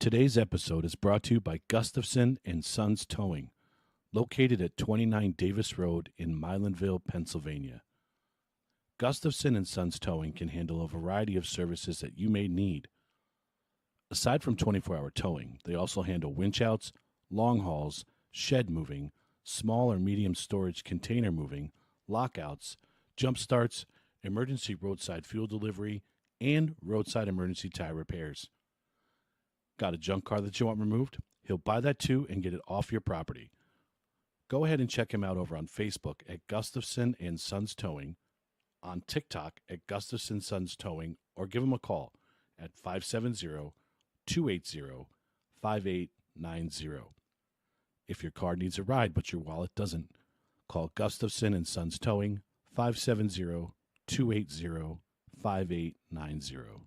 Today's episode is brought to you by Gustafson and Sons Towing, located at 29 Davis Road in Milanville, Pennsylvania. Gustafson and Sons Towing can handle a variety of services that you may need. Aside from 24-hour towing, they also handle winch outs, long hauls, shed moving, small or medium storage container moving, lockouts, jump starts, emergency roadside fuel delivery, and roadside emergency tire repairs. Got a junk car that you want removed? He'll buy that too and get it off your property. Go ahead and check him out over on Facebook at Gustafson and Sons Towing, on TikTok at Gustafson Sons Towing, or give him a call at 570-280-5890. If your car needs a ride but your wallet doesn't, call Gustafson and Sons Towing, 570-280-5890.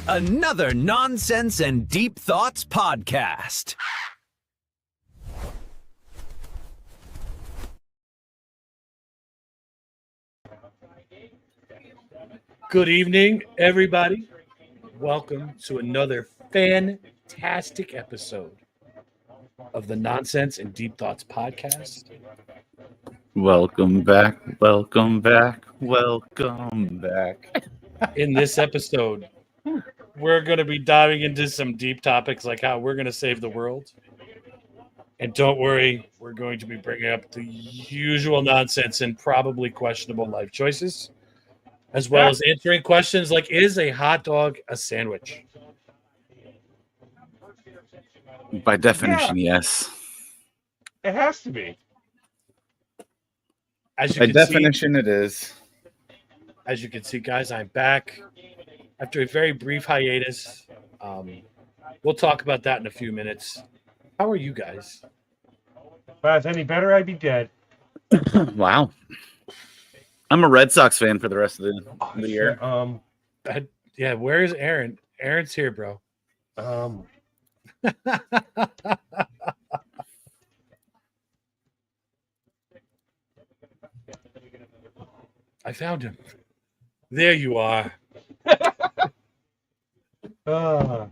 Another Nonsense and Deep Thoughts podcast. Good evening, everybody. Welcome to another fantastic episode of the Nonsense and Deep Thoughts podcast. Welcome back, welcome back, welcome back. In this episode, we're going to be diving into some deep topics like how we're going to save the world. And don't worry, we're going to be bringing up the usual nonsense and probably questionable life choices, as well as answering questions like, is a hot dog a sandwich? By definition, yes. It has to be. As you By can definition, see, it is. As you can see, guys, I'm back after a very brief hiatus. We'll talk about that in a few minutes. How are you guys? If I was any better, I'd be dead. Wow. I'm a Red Sox fan for the rest of the year. Yeah, where is Aaron? Aaron's here, bro. I found him. There you are. I'm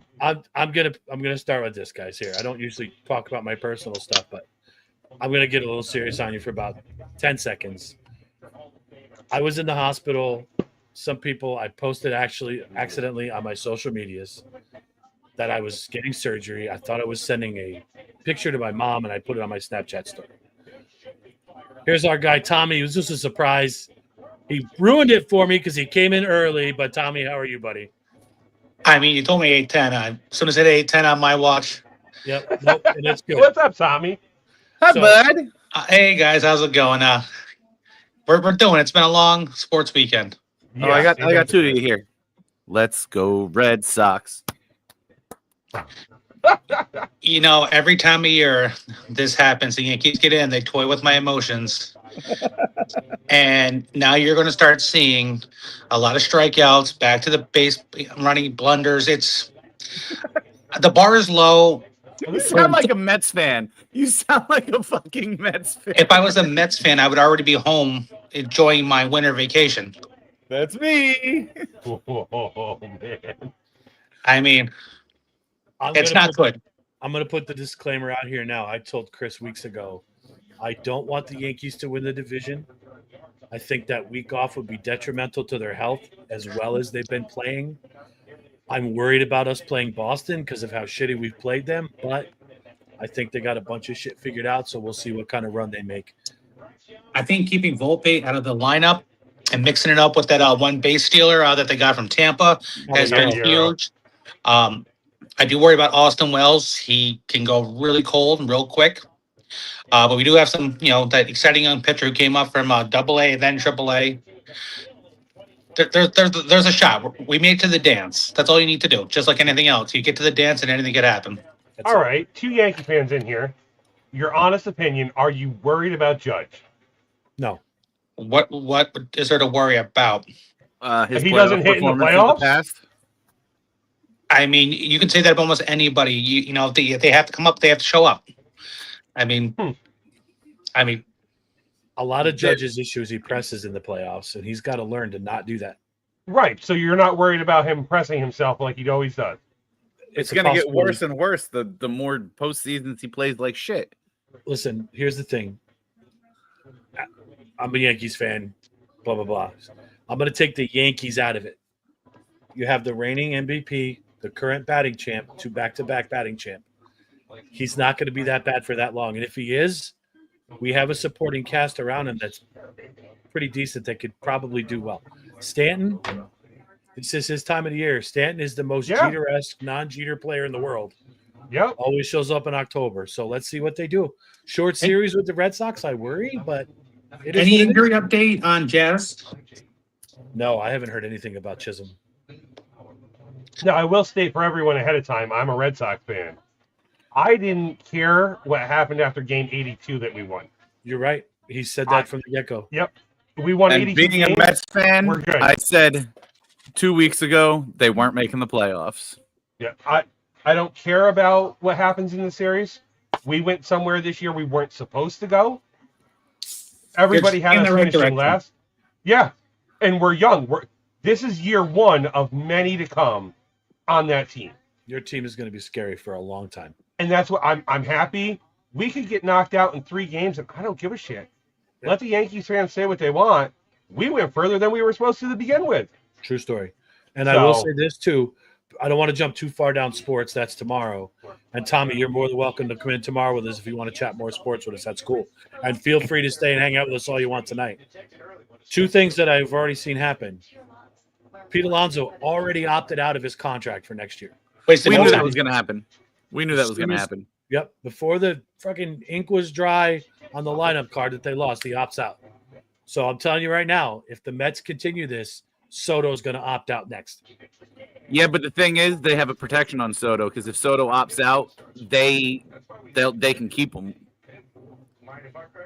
gonna start with this, guys. Here, I don't usually talk about my personal stuff, but I'm gonna get a little serious on you for about 10 seconds. I was in the hospital. Some people I posted actually accidentally on my social medias that I was getting surgery. I thought I was sending a picture to my mom, and I put it on my Snapchat story. Here's our guy Tommy. It was just a surprise. He ruined it for me because he came in early. But Tommy, how are you, buddy? I mean, you told me 8:10. As soon as it 8:10 on my watch. Yep. Nope, and it's good. What's up, Tommy? Hi, bud. Hey guys, how's it going? We're doing. It's been a long sports weekend. Oh, I got two to you here. Let's go, Red Sox. You know, every time of year this happens, the Yankees get in, they toy with my emotions. And now you're going to start seeing a lot of strikeouts, back to the base running blunders. The bar is low. You sound like a Mets fan. You sound like a fucking Mets fan. If I was a Mets fan, I would already be home enjoying my winter vacation. That's me. Oh, man. I mean, it's not good. I'm going to put the disclaimer out here now. I told Chris weeks ago, I don't want the Yankees to win the division. I think that week off would be detrimental to their health as well as they've been playing. I'm worried about us playing Boston because of how shitty we've played them, but I think they got a bunch of shit figured out, so we'll see what kind of run they make. I think keeping Volpe out of the lineup and mixing it up with that one base stealer that they got from Tampa has been huge. I do worry about Austin Wells. He can go really cold and real quick. But we do have some, that exciting young pitcher who came up from AA and then AAA. There's a shot. We made it to the dance. That's all you need to do. Just like anything else. You get to the dance and anything could happen. All right, 2 Yankee fans in here. Your honest opinion, are you worried about Judge? No. What is there to worry about? He doesn't hit in the playoffs? Past. I mean, you can say that of almost anybody. If they have to come up, they have to show up. I mean, a lot of Judge's issues he presses in the playoffs, and he's got to learn to not do that. Right. So you're not worried about him pressing himself like he always does. It's going to get worse and worse the more postseasons he plays like shit. Listen, here's the thing. I'm a Yankees fan, blah, blah, blah. I'm going to take the Yankees out of it. You have the reigning MVP, the current batting champ, 2 back-to-back batting champ. He's not going to be that bad for that long. And if he is, we have a supporting cast around him that's pretty decent that could probably do well. Stanton, this is his time of the year. Stanton is the most Jeter-esque, non-Jeter player in the world. Yep. Always shows up in October. So let's see what they do. Short series with the Red Sox, I worry, but any injury update on Jazz? No, I haven't heard anything about Chisholm. Now, I will state for everyone ahead of time, I'm a Red Sox fan. I didn't care what happened after game 82 that we won. You're right. He said that from the get-go. Yep. We won 82 being games. a Mets fan, We're good. I said 2 weeks ago they weren't making the playoffs. Yeah, I don't care about what happens in the series. We went somewhere this year we weren't supposed to go. Everybody had us finishing last. Yeah, and we're young. This is year 1 of many to come on that team. Your team is going to be scary for a long time. And that's what I'm happy. We could get knocked out in 3 games, and I don't give a shit. Yeah. Let the Yankees fans say what they want. We went further than we were supposed to begin with. True story. And I will say this, too. I don't want to jump too far down sports. That's tomorrow. And, Tommy, you're more than welcome to come in tomorrow with us if you want to chat more sports with us. That's cool. And feel free to stay and hang out with us all you want tonight. 2 things that I've already seen happen. Pete Alonso already opted out of his contract for next year. We knew that was going to happen. We knew that was going to happen. Yep. Before the fucking ink was dry on the lineup card that they lost, he opts out. So I'm telling you right now, if the Mets continue this, Soto's going to opt out next. Yeah, but the thing is, they have a protection on Soto because if Soto opts out, they can keep him.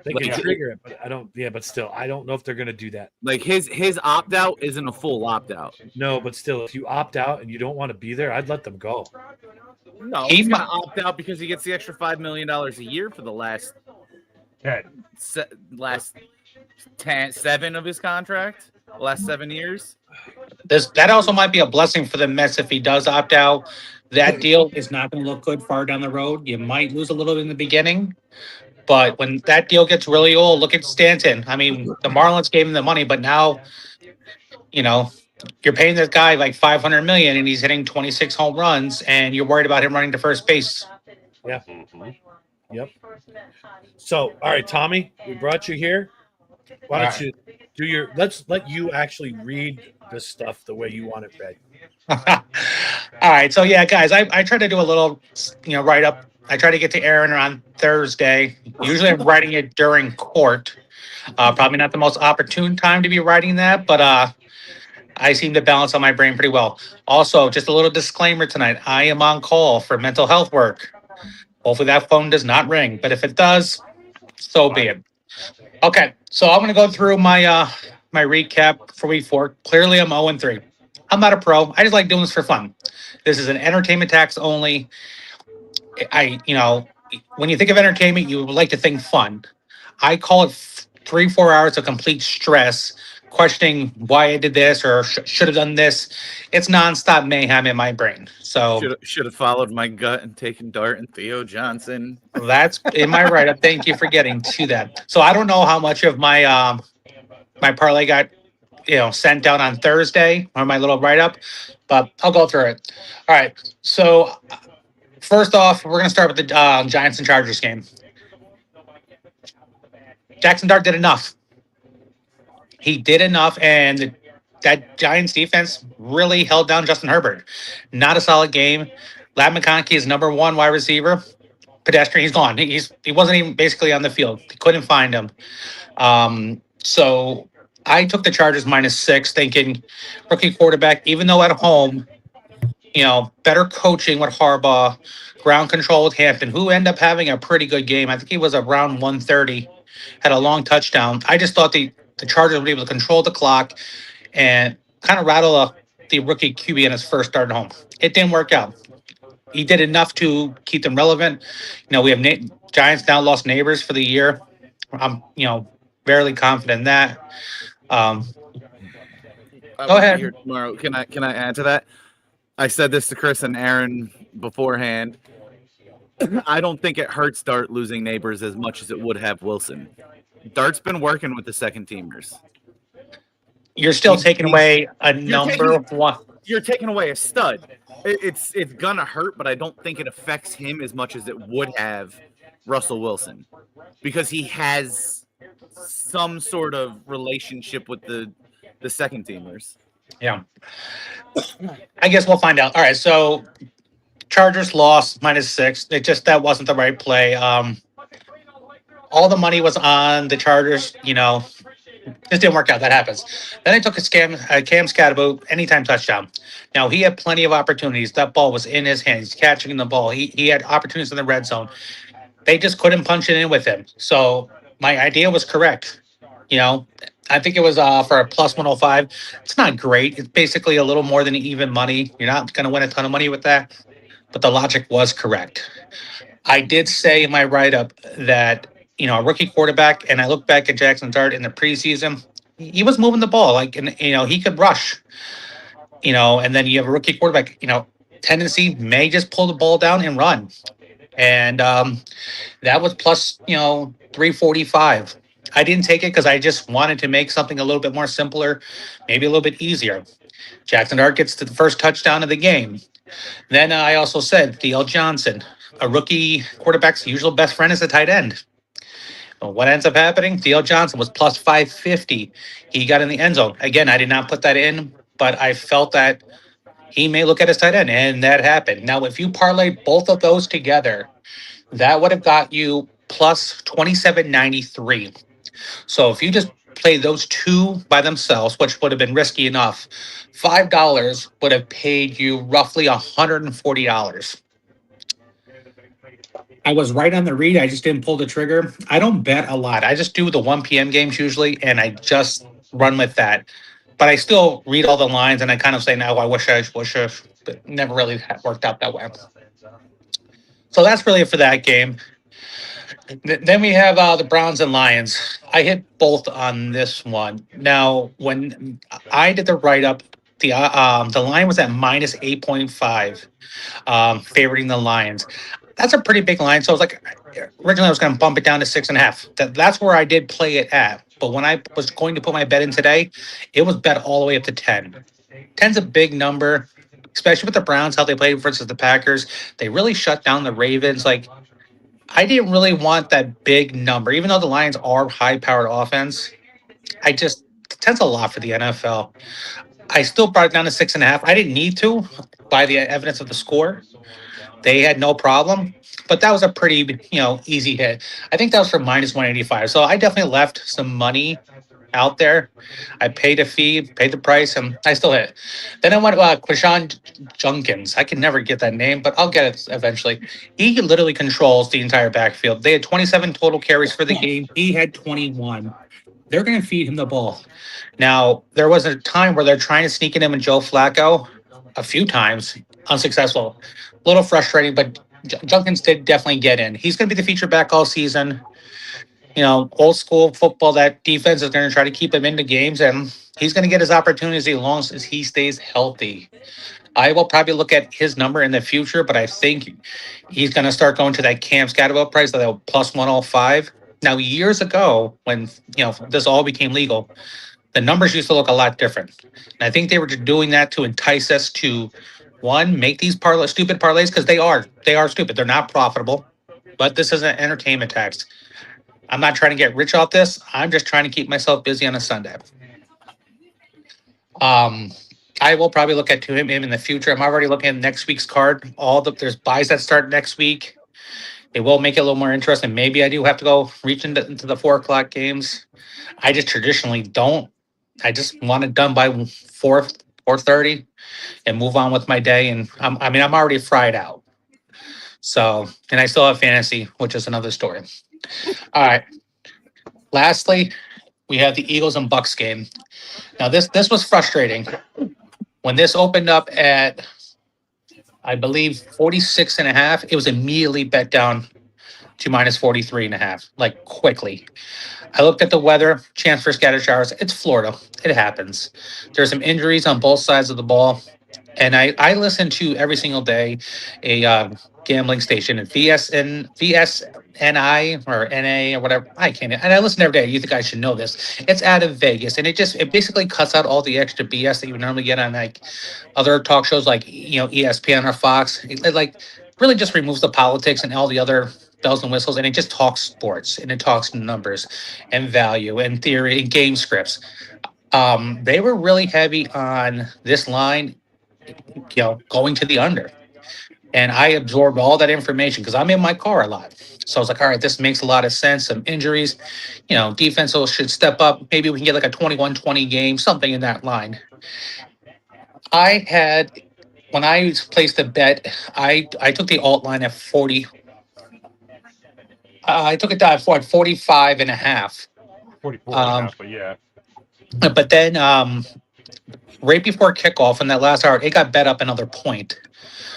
They can trigger it, but I don't. Yeah, but still, I don't know if they're going to do that. Like his opt out isn't a full opt out. No, but still, if you opt out and you don't want to be there, I'd let them go. No, he's going to opt out because he gets the extra $5 million a year for the last 7 of his contract, the last 7 years. That also might be a blessing for the Mets if he does opt out. That deal is not going to look good far down the road. You might lose a little in the beginning, but when that deal gets really old, look at Stanton. I mean, the Marlins gave him the money, but now, you're paying this guy like $500 million, and he's hitting 26 home runs, and you're worried about him running to first base. Yeah. Yep. So, all right, Tommy, we brought you here. Why don't you do let's let you actually read this stuff the way you want it read. All right. So, yeah, guys, I try to do a little, write up. I try to get to Aaron on Thursday. Usually I'm writing it during court. Probably not the most opportune time to be writing that, but I seem to balance on my brain pretty well. Also, just a little disclaimer tonight. I am on call for mental health work. Hopefully that phone does not ring, but if it does, so be it. Okay, so I'm going to go through my my recap for week 4. Clearly, I'm 0-3. I'm not a pro. I just like doing this for fun. This is an entertainment tax only. When you think of entertainment, you would like to think fun. I call it 3-4 hours of complete stress, questioning why I did this or should have done this. It's nonstop mayhem in my brain. So should have followed my gut and taken Dart and Theo Johnson. That's in my write-up. Thank you for getting to that. So I don't know how much of my my parlay got sent out on Thursday or my little write-up, but I'll go through it. All right. So First off, we're going to start with the Giants and Chargers game. Jackson Dart did enough. He did enough, and that Giants defense really held down Justin Herbert. Not a solid game. Lab McConkey is number one wide receiver. Pedestrian, he's gone. He wasn't even basically on the field. He couldn't find him. So I took the Chargers -6, thinking rookie quarterback, even though at home, better coaching with Harbaugh, ground control with Hampton, who ended up having a pretty good game. I think he was around 130, had a long touchdown. I just thought the Chargers would be able to control the clock and kind of rattle the rookie QB in his first start at home. It didn't work out. He did enough to keep them relevant. We have Giants now lost Neighbors for the year. I'm, fairly confident in that. Go ahead. Here tomorrow. Can I add to that? I said this to Chris and Aaron beforehand. I don't think it hurts Dart losing Neighbors as much as it would have Wilson. Dart's been working with the second teamers. You're still taking away a number one. You're taking away a stud. It's gonna hurt, but I don't think it affects him as much as it would have Russell Wilson, because he has some sort of relationship with the second teamers. Yeah. I guess we'll find out. All right, so Chargers lost -6. That wasn't the right play. All the money was on the Chargers, This didn't work out. That happens. Then I took Cam Scatterbo anytime touchdown. Now, he had plenty of opportunities. That ball was in his hands. He's catching the ball. He had opportunities in the red zone. They just couldn't punch it in with him. So my idea was correct. I think it was for a +105. It's not great. It's basically a little more than even money. You're not going to win a ton of money with that. But the logic was correct. I did say in my write-up that a rookie quarterback, and I look back at Jackson Dart in the preseason, he was moving the ball, he could rush, and then you have a rookie quarterback, tendency may just pull the ball down and run. And that was plus, 345. I didn't take it because I just wanted to make something a little bit more simpler, maybe a little bit easier. Jackson Dart gets to the first touchdown of the game. Then I also said D.L. Johnson, a rookie quarterback's usual best friend is a tight end. Well, what ends up happening? D.L. Johnson was plus 550. He got in the end zone. Again, I did not put that in, but I felt that he may look at his tight end, and that happened. Now, if you parlay both of those together, that would have got you plus 2793. So if you just play those two by themselves, which would have been risky enough, $5 would have paid you roughly $140. I was right on the read. I just didn't pull the trigger. I don't bet a lot. I just do the 1 p.m. games usually, and I just run with that. But I still read all the lines, and I kind of say, no, I wish, but it never really worked out that way. So that's really it for that game. Then we have the Browns and Lions. I hit both on this one. Now, when I did the write-up, the line was at -8.5, favoring the Lions. That's a pretty big line. So I was like, originally I was going to bump it down to 6.5. That's where I did play it at. But when I was going to put my bet in today, it was bet all the way up to 10. 10's a big number, especially with the Browns, how they played versus the Packers. They really shut down the Ravens. I didn't really want that big number, even though the Lions are high-powered offense. 10's a lot for the NFL. I still brought it down to 6.5. I didn't need to by the evidence of the score. They had no problem, but that was a pretty, easy hit. I think that was for -185. So I definitely left some money out there. I paid a fee, paid the price, and I still hit. Then I went Quashon Junkins. I can never get that name, but I'll get it eventually. He literally controls the entire backfield. They had 27 total carries for the game. He had 21. They're going to feed him the ball. Now, there was a time where they're trying to sneak in him and Joe Flacco a few times, unsuccessful. A little frustrating, but Junkins did definitely get in. He's going to be the feature back all season. Old school football, that defense is going to try to keep him into games, and he's going to get his opportunities as long as he stays healthy. I will probably look at his number in the future, but I think he's going to start going to that Cam Scatterbo price, that +105. Now, years ago, when this all became legal, the numbers used to look a lot different. And I think they were doing that to entice us to One, make these stupid parlays because they are stupid. They're not profitable, but this is an entertainment tax. I'm not trying to get rich off this. I'm just trying to keep myself busy on a Sunday. I will probably look at him in the future. I'm already looking at next week's card. There's buys that start next week. It will make it a little more interesting. Maybe I do have to go reach into the 4:00 games. I just traditionally don't. I just want it done by 4:30 and move on with my day. And I'm already fried out. So, and I still have fantasy, which is another story. All right. Lastly, we have the Eagles and Bucks game. Now, this was frustrating. When this opened up at, I believe, 46.5, it was immediately bet down to minus 43.5, like quickly. I looked at the weather, chance for scattered showers. It's Florida. It happens. There's some injuries on both sides of the ball. And I listen to every single day a gambling station at VSNI or NA or whatever. I can't. And I listen every day. You think I should know this? It's out of Vegas, and it basically cuts out all the extra BS that you normally get on like other talk shows like ESPN or Fox. It like really just removes the politics and all the other bells and whistles, and it just talks sports and it talks numbers and value and theory and game scripts. They were really heavy on this line, going to the under. And I absorbed all that information because I'm in my car a lot. So I was like, all right, this makes a lot of sense. Some injuries, defense should step up. Maybe we can get like a 21-20 game, something in that line. When I placed a bet, I took the alt line at 40. I took it down at 45.5. 44.5, but yeah. But then right before kickoff in that last hour, it got bet up another point.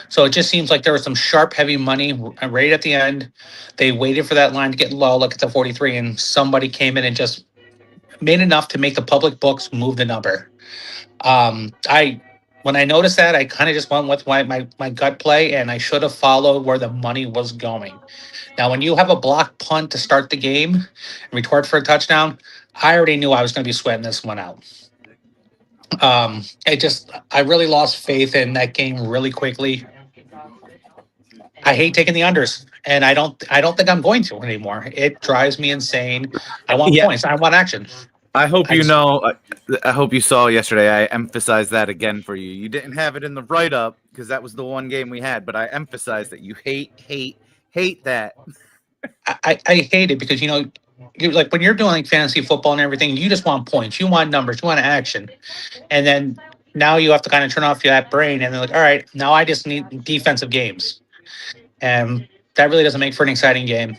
So it just seems like there was some sharp, heavy money right at the end. They waited for that line to get low, look at the 43, and somebody came in and just made enough to make the public books move the number. When I noticed that, I kind of just went with my gut play, and I should have followed where the money was going. Now, when you have a block punt to start the game and retort for a touchdown, I already knew I was going to be sweating this one out. I really lost faith in that game really quickly. I hate taking the unders, and I don't think I'm going to anymore. It drives me insane. I want points. I want action. I hope I hope you saw yesterday. I emphasized that again for you. You didn't have it in the write-up because that was the one game we had, but I emphasized that you hate that. I hate it because you're like when you're doing like fantasy football and everything, you just want points, you want numbers, you want action, and then now you have to kind of turn off that brain and they're like, all right, now I just need defensive games. And that really doesn't make for an exciting game.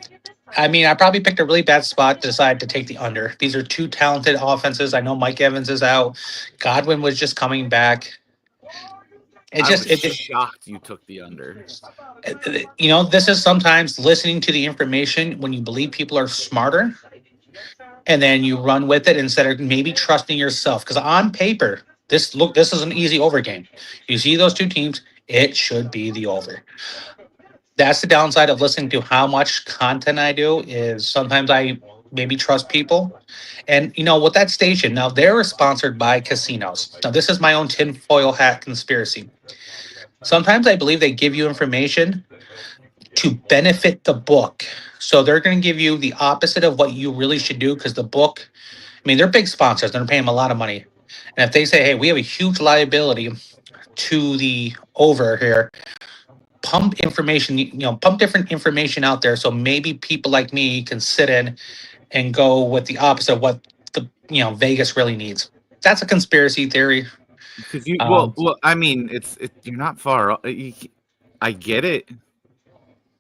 I mean, I probably picked a really bad spot to decide to take the under. These are two talented offenses. I know Mike Evans is out. Godwin was just coming back. I was shocked you took the under. This is sometimes listening to the information when you believe people are smarter, and then you run with it instead of maybe trusting yourself. Because on paper, this is an easy over game. You see those two teams, it should be the over. That's the downside of listening to how much content I do is sometimes I maybe trust people. And, with that station, now they're sponsored by casinos. Now, this is my own tinfoil hat conspiracy. Sometimes I believe they give you information to benefit the book. So they're going to give you the opposite of what you really should do because the book, they're big sponsors. They're paying them a lot of money. And if they say, hey, we have a huge liability to the over here, pump different information out there so maybe people like me can sit in and go with the opposite of what the Vegas really needs. That's a conspiracy theory. Because you're not far. I get it.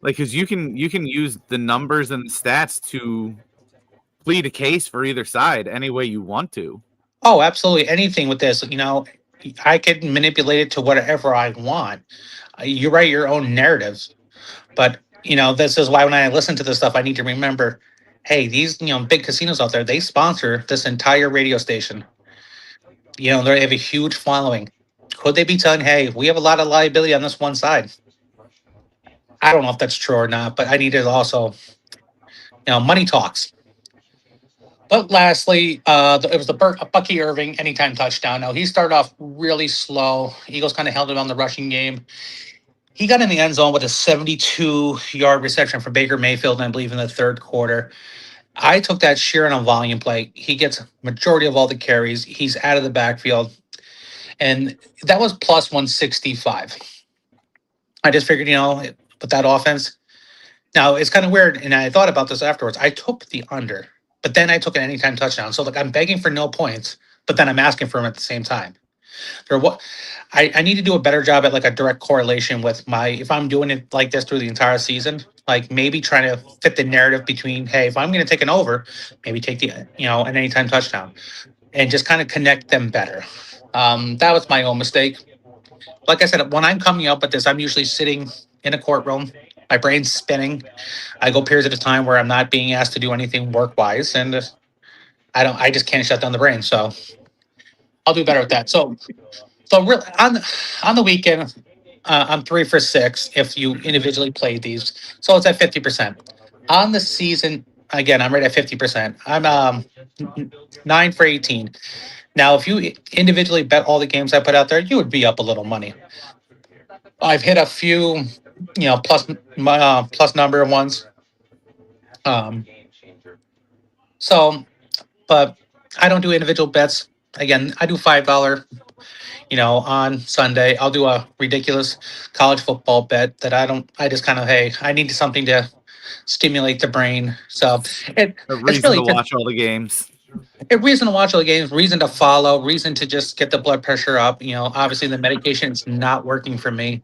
Like, because you can use the numbers and the stats to plead a case for either side any way you want to. Oh, absolutely. Anything with this, I could manipulate it to whatever I want. You write your own narratives, but this is why when I listen to this stuff, I need to remember, hey, these big casinos out there, they sponsor this entire radio station. They have a huge following. Could they be telling, hey, we have a lot of liability on this one side? I don't know if that's true or not, but I need to also, money talks. But lastly, it was the Bucky Irving anytime touchdown. Now, he started off really slow. Eagles kind of held it on the rushing game. He got in the end zone with a 72-yard reception for Baker Mayfield, I believe, in the third quarter. I took that sheer on a volume play. He gets majority of all the carries. He's out of the backfield. And that was plus 165. I just figured, with that offense. Now, it's kind of weird, and I thought about this afterwards. I took the under, but then I took an anytime touchdown. So, I'm begging for no points, but then I'm asking for them at the same time. I need to do a better job at a direct correlation with if I'm doing it like this through the entire season, maybe trying to fit the narrative between, hey, if I'm going to take an over, maybe take the, an anytime touchdown and just kind of connect them better. That was my own mistake. Like I said, when I'm coming up with this, I'm usually sitting in a courtroom, my brain's spinning. I go periods at a time where I'm not being asked to do anything work-wise, and I just can't shut down the brain. So I'll do better with that. So really, on the weekend, I'm 3 for 6 if you individually play these. So it's at 50%. On the season, again, I'm right at 50%. I'm 9 for 18. Now, if you individually bet all the games I put out there, you would be up a little money. I've hit a few, plus number ones. But I don't do individual bets. Again, I do $5. On Sunday, I'll do a ridiculous college football bet that I just kind of, hey, I need something to stimulate the brain. So a reason to watch all the games. A reason to watch all the games, reason to follow, reason to just get the blood pressure up. Obviously the medication is not working for me.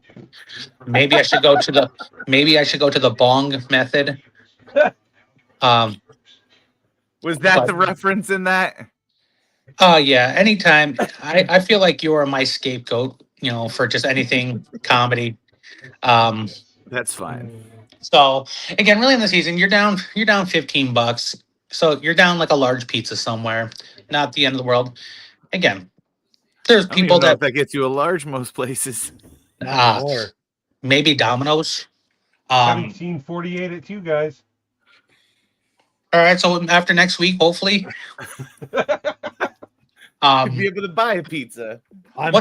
Maybe I should go to the bong method. Was that the reference in that? Yeah. Anytime. I feel like you're my scapegoat, for just anything comedy. That's fine. So again, really in the season, you're down $15. So you're down like a large pizza somewhere, not the end of the world. Again, there's people that gets you a large most places. Maybe Domino's. 1748 at 2 guys. All right, so after next week, hopefully, you'll be able to buy a pizza. I'm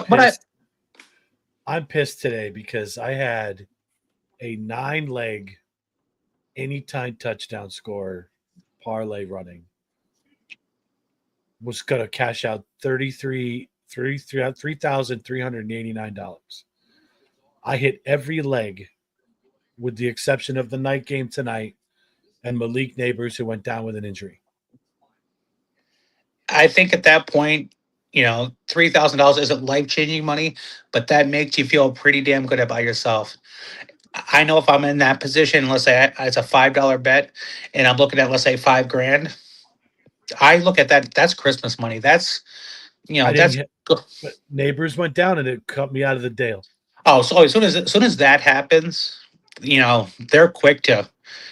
pissed today because I had a 9-leg anytime touchdown score parlay running. Was going to cash out $3,389. I hit every leg with the exception of the night game tonight and Malik Neighbors, who went down with an injury. I think at that point, $3,000 isn't life-changing money, but that makes you feel pretty damn good about yourself. I know if I'm in that position, let's say it's a $5 bet and I'm looking at, let's say, $5,000. I look at that. That's Christmas money. That's, that's good. But Neighbors went down and it cut me out of the deal. Oh, so as soon as that happens, they're quick to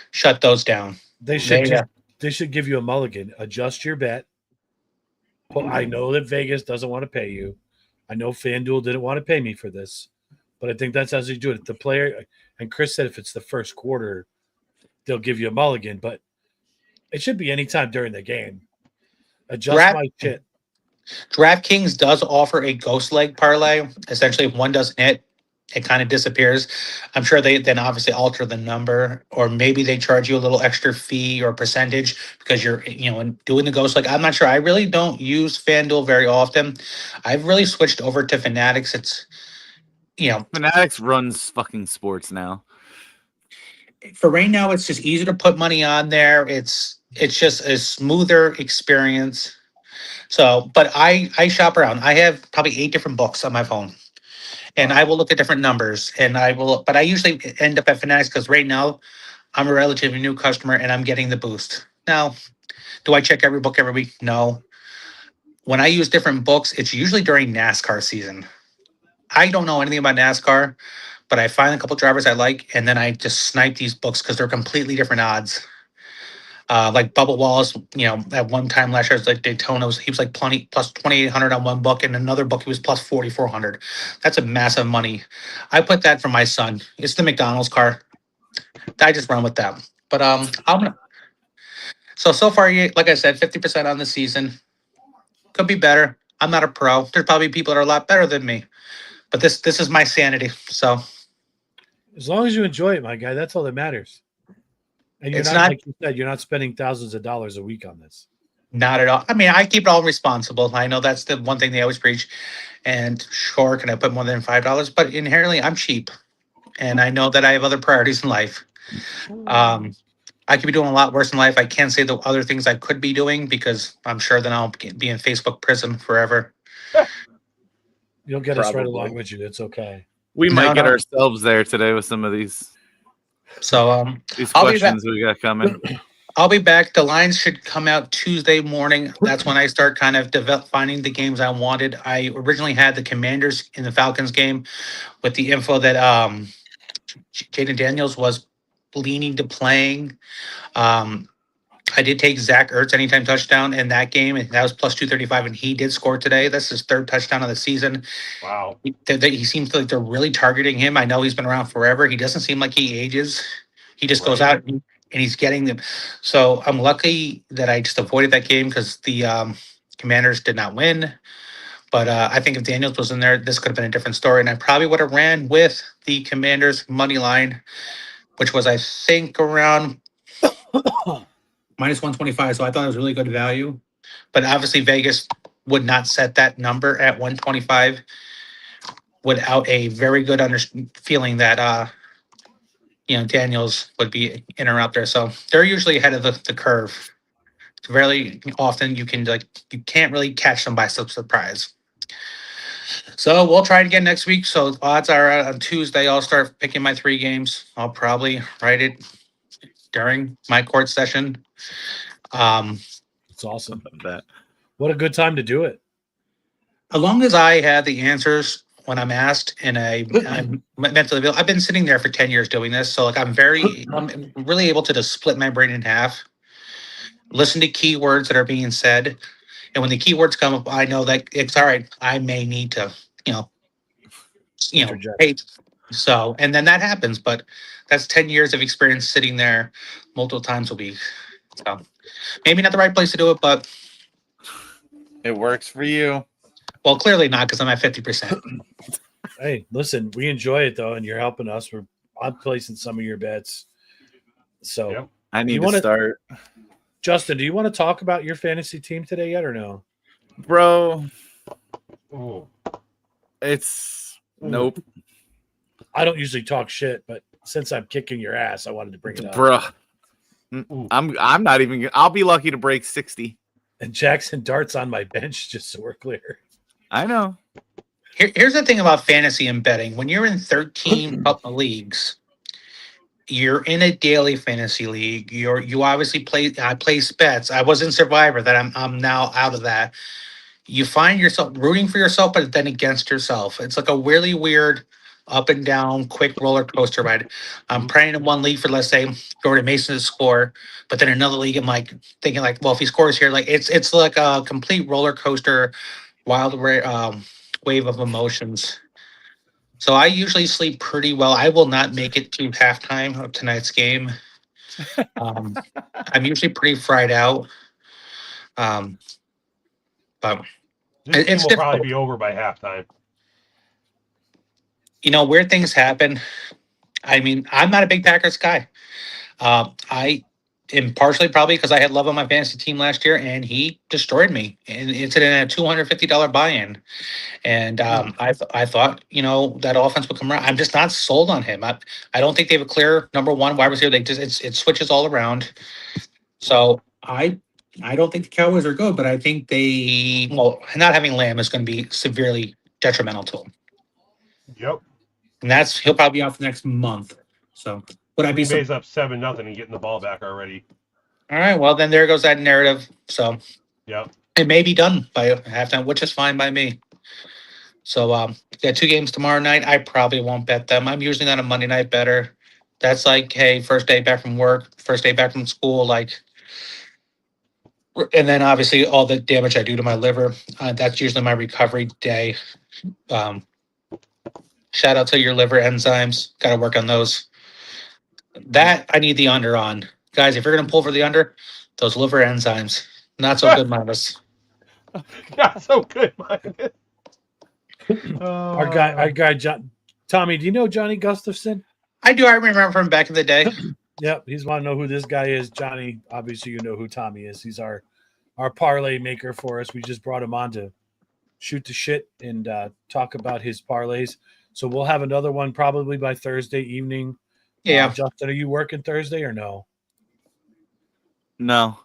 shut those down. They should give you a mulligan. Adjust your bet. Well, I know that Vegas doesn't want to pay you. I know FanDuel didn't want to pay me for this, but I think that's how you do it. The player, and Chris said if it's the first quarter, they'll give you a mulligan, but it should be anytime during the game. Adjust my shit. DraftKings does offer a ghost leg parlay. Essentially, if one doesn't hit, it kind of disappears. I'm sure they then obviously alter the number, or maybe they charge you a little extra fee or percentage because you're, doing the ghost leg. I'm not sure. I really don't use FanDuel very often. I've really switched over to Fanatics. It's, Fanatics runs fucking sports now. For right now, it's just easier to put money on there. It's just a smoother experience. So, but I shop around. I have probably 8 different books on my phone. And I will look at different numbers, but I usually end up at Fanatics because right now I'm a relatively new customer and I'm getting the boost. Now, do I check every book every week? No. When I use different books, it's usually during NASCAR season. I don't know anything about NASCAR, but I find a couple drivers I like, and then I just snipe these books because they're completely different odds. Like Bubba Wallace, at one time last year, it was like Daytona, he was like plus 2,800 on one book, and another book he was plus 4,400. That's a massive money. I put that for my son. It's the McDonald's car. I just run with that. But So far, like I said, 50% on the season. Could be better. I'm not a pro. There's probably people that are a lot better than me, but this is my sanity. So As long as you enjoy it, my guy, that's all that matters. And you're It's not, not- like you said, you're not spending thousands of dollars a week on this. not at all. I mean, I keep it all responsible. I know that's the one thing they always preach. And sure, can I put more than $5? But inherently, I'm cheap, and I know that I have other priorities in life. I could be doing a lot worse in life. I can't say the other things I could be doing because I'm sure then I'll be in Facebook prison forever. You'll get us right Probably. along with you. It's okay. We No, might get no. ourselves there today with some of these So I'll be questions we got coming. I'll be back. The lines should come out Tuesday morning. That's when I start kind of finding the games I wanted. I originally had the Commanders in the Falcons game with the info that Jaden Daniels was leaning to playing. I did take Zach Ertz anytime touchdown in that game, and that was plus 235, and he did score today. That's his third touchdown of the season. Wow. He seems like they're really targeting him. I know he's been around forever. He doesn't seem like he ages. He just goes out and he's getting them. So I'm lucky that I just avoided that game because the Commanders did not win. But I think if Daniels was in there, this could have been a different story. And I probably would have ran with the Commanders money line, which was, I think, around minus 125. So I thought it was really good value. But obviously, Vegas would not set that number at 125 without a very good feeling that Daniels would be in or out there. So they're usually ahead of the curve. Very often you can't really catch them by some surprise. So we'll try it again next week. So odds are on Tuesday I'll start picking my 3 games. I'll probably write it during my court session. It's awesome. That. What a good time to do it. As long as I have the answers when I'm asked and I'm mentally available. I've been sitting there for 10 years doing this. So I'm really able to just split my brain in half, listen to keywords that are being said. And when the keywords come up, I know that it's all right. I may need to, Interject. hey. So, and then that happens, but that's 10 years of experience sitting there multiple times a week. So maybe not the right place to do it, but It works for you. well, clearly not because I'm at 50%. Hey, listen, we enjoy it though, and you're helping us. I'm placing some of your bets. So, Yep. I need You to wanna- start. Justin, do you want to talk about your fantasy team today yet or no? Bro, Ooh. it's nope. I don't usually talk shit, but since I'm kicking your ass, I wanted to bring it up. Bro. Ooh. I'm not even I'll be lucky to break 60. And Jackson Dart's on my bench, just so we're clear. I know. Here's the thing about fantasy and betting. When you're in 13 leagues, you're in a daily fantasy league. You obviously I place bets. I was in Survivor that I'm now out of that. You find yourself rooting for yourself, but then against yourself. It's like a really weird up and down, quick roller coaster ride. I'm praying in one league for, let's say, Jordan Mason to score, but then another league, I'm like thinking like, well, if he scores here, like it's like a complete roller coaster, wild wave of emotions. So I usually sleep pretty well. I will not make it to halftime of tonight's game. I'm usually pretty fried out. But This game It's will probably difficult. be over by halftime. weird things happen. I mean, I'm not a big Packers guy. I am partially probably because I had Love on my fantasy team last year, and he destroyed me. And it's in a $250 buy-in. And I thought, that offense would come around. I'm just not sold on him. I don't think they have a clear number one wide receiver. It switches all around. So I don't think the Cowboys are good, but I think not having Lamb is going to be severely detrimental to him. Yep. And he'll probably be out for the next month. So would I be Green Bay's up 7-0 and getting the ball back already. all right? Well, then there goes that narrative. So Yep. it may be done by halftime, which is fine by me. So got 2 games tomorrow night. I probably won't bet them. I'm usually not a Monday night better. That's like, hey, first day back from work, first day back from school, and then obviously all the damage I do to my liver. That's usually my recovery day. Shout out to your liver enzymes. Got to work on those. That I need the under on. Guys, if you're going to pull for the under, Those liver enzymes. Not so good, Marvis. Not so good, Mike. Our guy, John, Tommy. Do you know Johnny Gustafson? I do. I remember from back in the day. Yep, he's want to know who this guy is. Johnny, obviously, you know who Tommy is. He's our parlay maker for us. We just brought him on to shoot the shit and talk about his parlays. So we'll have another one probably by Thursday evening. Yeah. Justin, are you working Thursday or no? No.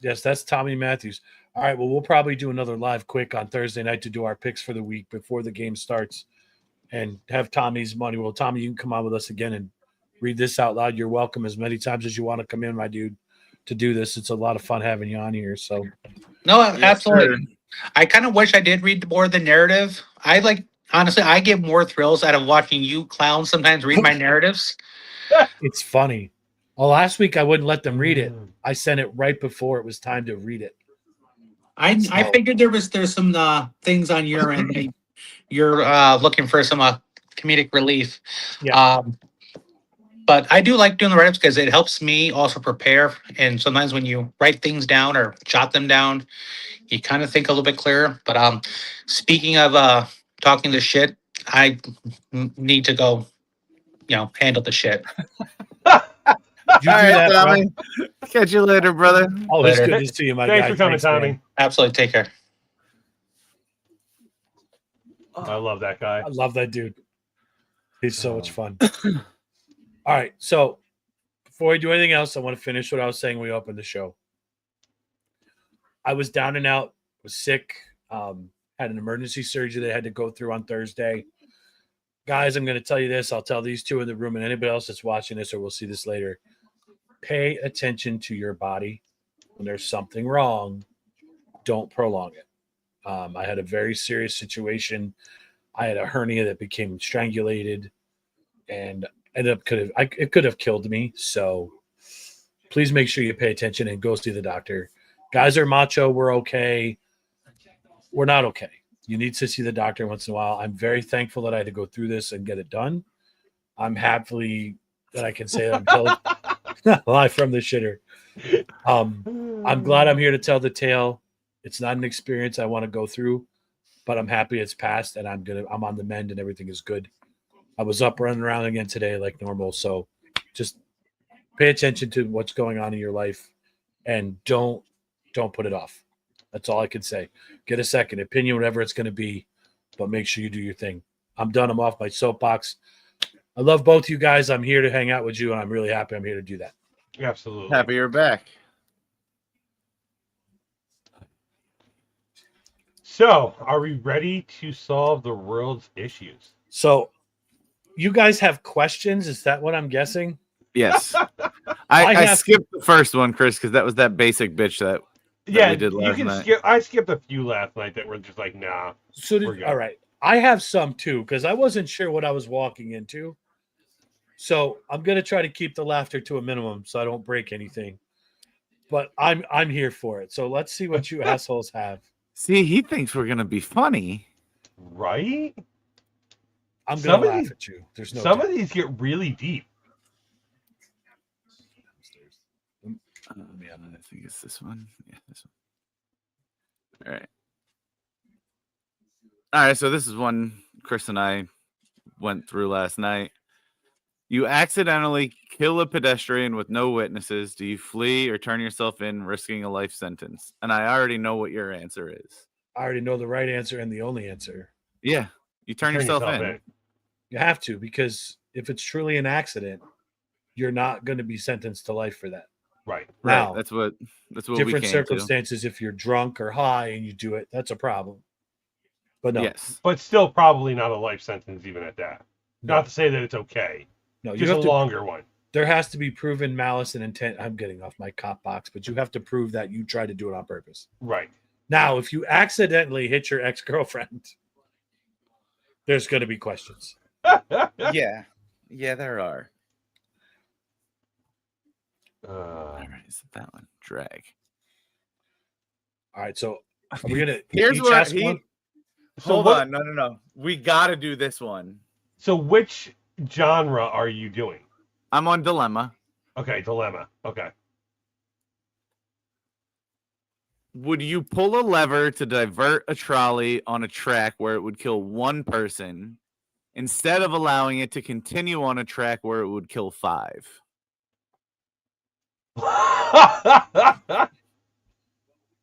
Yes, that's Tommy Matthews. All right, well, we'll probably do another live quick on Thursday night to do our picks for the week before the game starts and have Tommy's money. Well, Tommy, you can come on with us again and read this out loud. You're welcome as many times as you want to come in, my dude, to do this. It's a lot of fun having you on here. So, No, absolutely. I kind of wish I did read more of the narrative. Honestly, I get more thrills out of watching you clowns sometimes read my narratives. it's funny. Well, last week I wouldn't let them read it. I sent it right before it was time to read it. I figured there's some things on your end. That you're looking for some comedic relief. Yeah. But I do like doing the write-ups because it helps me also prepare. And sometimes when you write things down or jot them down, you kind of think a little bit clearer. But speaking of talking the shit, I need to go, handle the shit. You do that, Tommy. Catch you later, brother. Always Later. good to see you, my Thanks guy. for coming, Tommy. man. Absolutely. Take care. I love that guy. I love that dude. He's so much fun. All right. So before we do anything else, I want to finish what I was saying when we opened the show. I was down and out, was sick, had an emergency surgery that I had to go through on Thursday. Guys, I'm going to tell you this. I'll tell these two in the room and anybody else that's watching this or we'll see this later. Pay attention to your body. When there's something wrong, don't prolong it. I had a very serious situation. I had a hernia that became strangulated and it could have killed me. So please make sure you pay attention and go see the doctor. Guys are macho. We're okay. We're not okay. You need to see the doctor once in a while. I'm very thankful that I had to go through this and get it done. I'm happily that I can say that I'm killed live from the shitter. I'm glad I'm here to tell the tale. It's not an experience I want to go through, but I'm happy it's passed and I'm on the mend and everything is good. I was up running around again today like normal. So just pay attention to what's going on in your life and don't put it off. That's all I can say. Get a second opinion, whatever it's going to be, but make sure you do your thing. I'm done. I'm off my soapbox. I love both you guys. I'm here to hang out with you, and I'm really happy I'm here to do that. Absolutely. Happy you're back. So, are we ready to solve the world's issues? So, you guys have questions? Is that what I'm guessing? Yes. I skipped the first one, Chris, because that was that basic bitch that we did last night. I skipped a few last night that were just like, nah. So all right. I have some too, because I wasn't sure what I was walking into. So I'm gonna try to keep the laughter to a minimum so I don't break anything. But I'm here for it. So let's see what you assholes have. See, he thinks we're gonna be funny. Right? I'm gonna laugh at you. There's no some doubt. of these get really deep. I think it's this one. Yeah, this one. All right. So this is one Chris and I went through last night. You accidentally kill a pedestrian with no witnesses. Do you flee or turn yourself in, risking a life sentence? And I already know what your answer is. I already know the right answer and the only answer. Yeah, you turn yourself in. You have to, because if it's truly an accident, you're not going to be sentenced to life for that. Right. Now, That's what different circumstances. If you're drunk or high and you do it, that's a problem. But no. Yes. But still probably not a life sentence even at that. No. Not to say that it's okay. No, Just a longer one. There has to be proven malice and intent. I'm getting off my cop box, but you have to prove that you tried to do it on purpose. Right. Now, if you accidentally hit your ex-girlfriend, there's going to be questions. Yeah, there are. All right, is it that one? Drag. All right, so are we gonna Here's each what ask one? Hold on, no. We got to do this one. So which genre are you doing? I'm on dilemma. Okay, dilemma. Okay. Would you pull a lever to divert a trolley on a track where it would kill one person instead of allowing it to continue on a track where it would kill 5?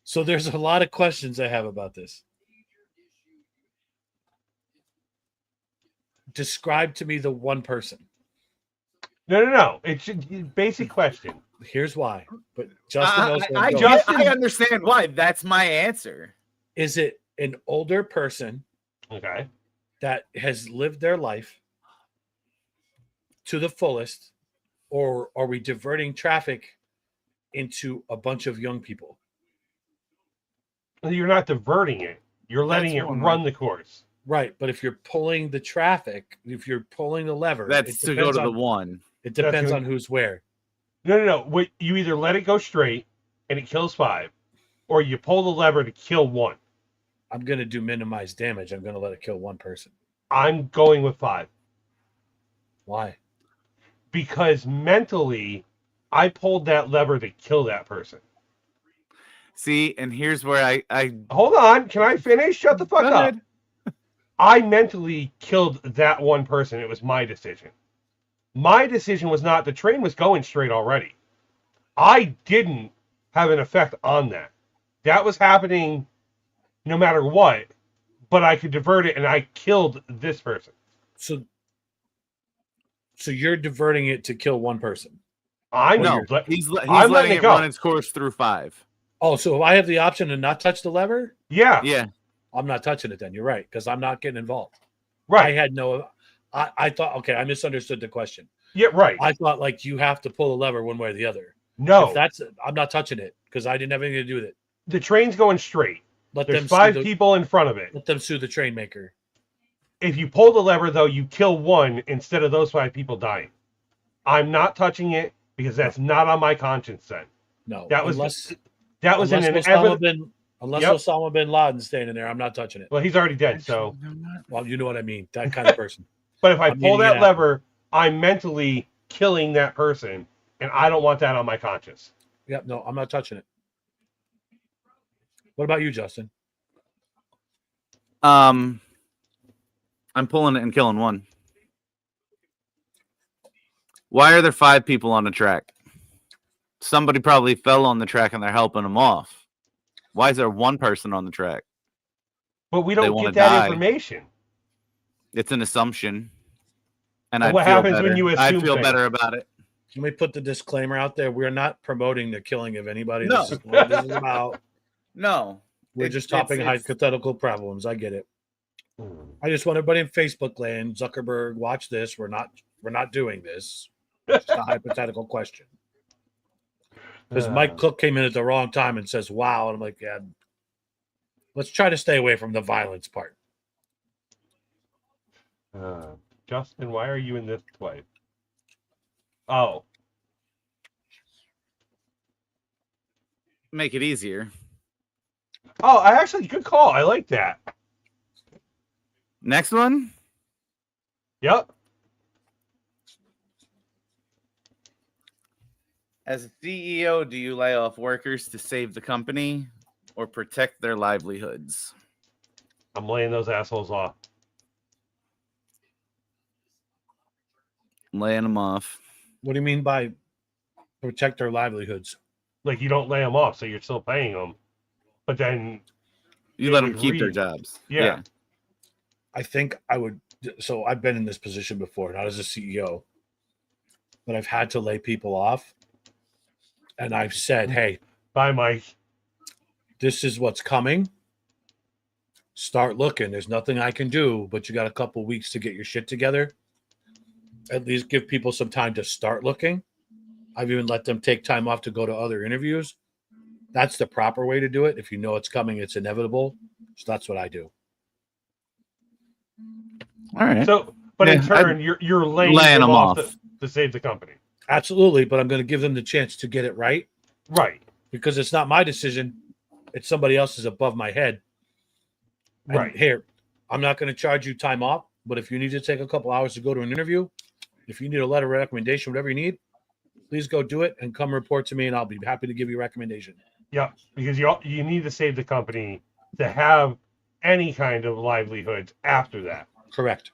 So there's a lot of questions I have about this. Describe to me the one person. No. It's a basic question. Here's why. But Justin knows where I'm I going. understand why. That's my answer. Is it an older person Okay. that has lived their life to the fullest, or are we diverting traffic into a bunch of young people? You're not diverting it. You're letting That's it one, run the course. Right, but if you're pulling the traffic, if you're pulling the lever, That's it to go depends to the on- one. It depends That's on who's where. No. What, you either let it go straight and it kills 5, or you pull the lever to kill 1. I'm going to do minimized damage. I'm going to let it kill one person. I'm going with 5 Why? because mentally, I pulled that lever to kill that person. See, and here's where I Hold on. Can I finish? Shut the fuck Go up. ahead. I mentally killed that one person. It was my decision. My decision was not, the train was going straight already. I didn't have an effect on that. That was happening no matter what, but I could divert it and I killed this person. So you're diverting it to kill one person. I'm no. let- He's I'm letting letting it it go. run its course through 5. Oh, so if I have the option to not touch the lever, yeah, Yeah. I'm not touching it then. You're right, because I'm not getting involved. right. I had no I thought, okay, I misunderstood the question. Yeah, right. I thought like you have to pull a lever one way or the other. No, If that's I'm not touching it because I didn't have anything to do with it. the train's going straight. Let There's them 5 sue the, people in front of it. let them sue the train maker. If you pull the lever, though, you kill 1 instead of those 5 people dying. I'm not touching it because that's not on my conscience then. No, That was unless an Osama unless Yep. Osama bin Laden standing there, I'm not touching it. Well, he's already dead, so. Well, you know what I mean. That kind of person. But if I I'm pull eating that it out. lever, I'm mentally killing that person, and I don't want that on my conscience. Yep, no, I'm not touching it. What about you, Justin? I'm pulling it and killing 1. Why are there 5 people on the track? Somebody probably fell on the track and they're helping them off. Why is there 1 person on the track? But we They don't wanna get that die. information. It's an assumption. And Well, I'd what feel happens better. when you I'd assume feel things? better about it. Let me put the disclaimer out there. We're not promoting the killing of anybody. No. This is what this is about. No. We're It's- just topping it's- hypothetical problems. I get it. I just want everybody in Facebook land, Zuckerberg, watch this. We're not doing this. It's a hypothetical question. Because Mike Cook came in at the wrong time and says, wow. And I'm like, yeah, let's try to stay away from the violence part. Justin, why are you in this place? Oh, Make it easier. I actually, good call. I like that. Next one. Yep. As a CEO, do you lay off workers to save the company or protect their livelihoods? I'm laying those assholes off. Laying them off. What do you mean by protect their livelihoods? Like, you don't lay them off, so you're still paying them. But then, You They let them would keep their read. jobs. Yeah. I think I would. So I've been in this position before, not as a CEO, but I've had to lay people off. And I've said, hey, bye, Mike. this is what's coming. Start looking. There's nothing I can do, but you got a couple weeks to get your shit together. At least give people some time to start looking. I've even let them take time off to go to other interviews. That's the proper way to do it. If you know it's coming, it's inevitable. So that's what I do. All right. So, but in Yeah, turn, you're laying laying them them off off. to save the company. Absolutely, but I'm going to give them the chance to get it right Right. because it's not my decision. It's somebody else's above my head. And Right. here, I'm not going to charge you time off, but if you need to take a couple hours to go to an interview, if you need a letter of recommendation, whatever you need, please go do it and come report to me, and I'll be happy to give you a recommendation. Yeah, because you need to save the company to have any kind of livelihood after that. Correct.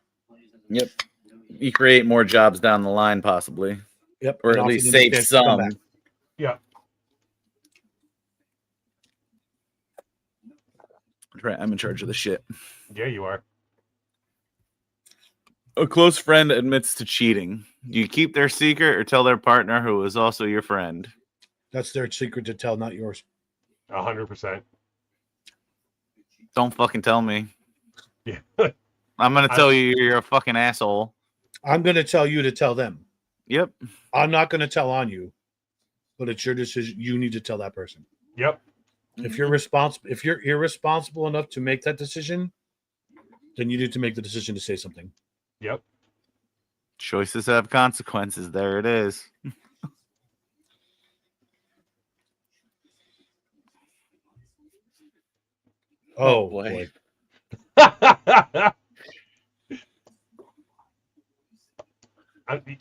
Yep. You create more jobs down the line, possibly, Yep. or and at offer least them a save chance to come some. back. Yeah. Right, I'm in charge of the shit. Yeah, you are. A close friend admits to cheating. Do you keep their secret or tell their partner who is also your friend? That's their secret to tell, not yours. 100%. Don't fucking tell me. Yeah. I'm gonna tell you you're a fucking asshole. I'm going to tell you to tell them. Yep. I'm not going to tell on you, but it's your decision. You need to tell that person. Yep. If you're responsible, if you're irresponsible enough to make that decision, then you need to make the decision to say something. Yep. Choices have consequences. There it is. Oh, boy.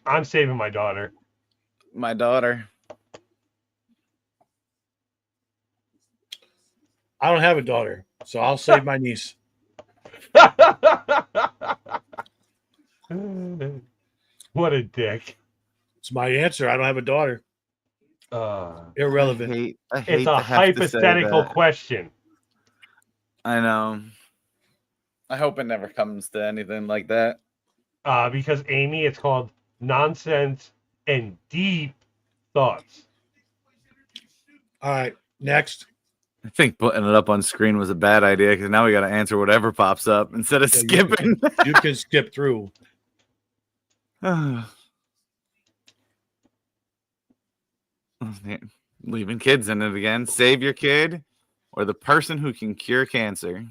I'm saving my daughter. My daughter. I don't have a daughter, so I'll save my niece. What a dick. It's my answer. I don't have a daughter. Irrelevant. I hate It's a to have to say hypothetical that. question. I know. I hope it never comes to anything like that. Because Amy, it's called nonsense and deep thoughts. All right, next. I think putting it up on screen was a bad idea because now we got to answer whatever pops up instead of Yeah, skipping. You can skip through. Leaving kids in it again. Save your kid or the person who can cure cancer.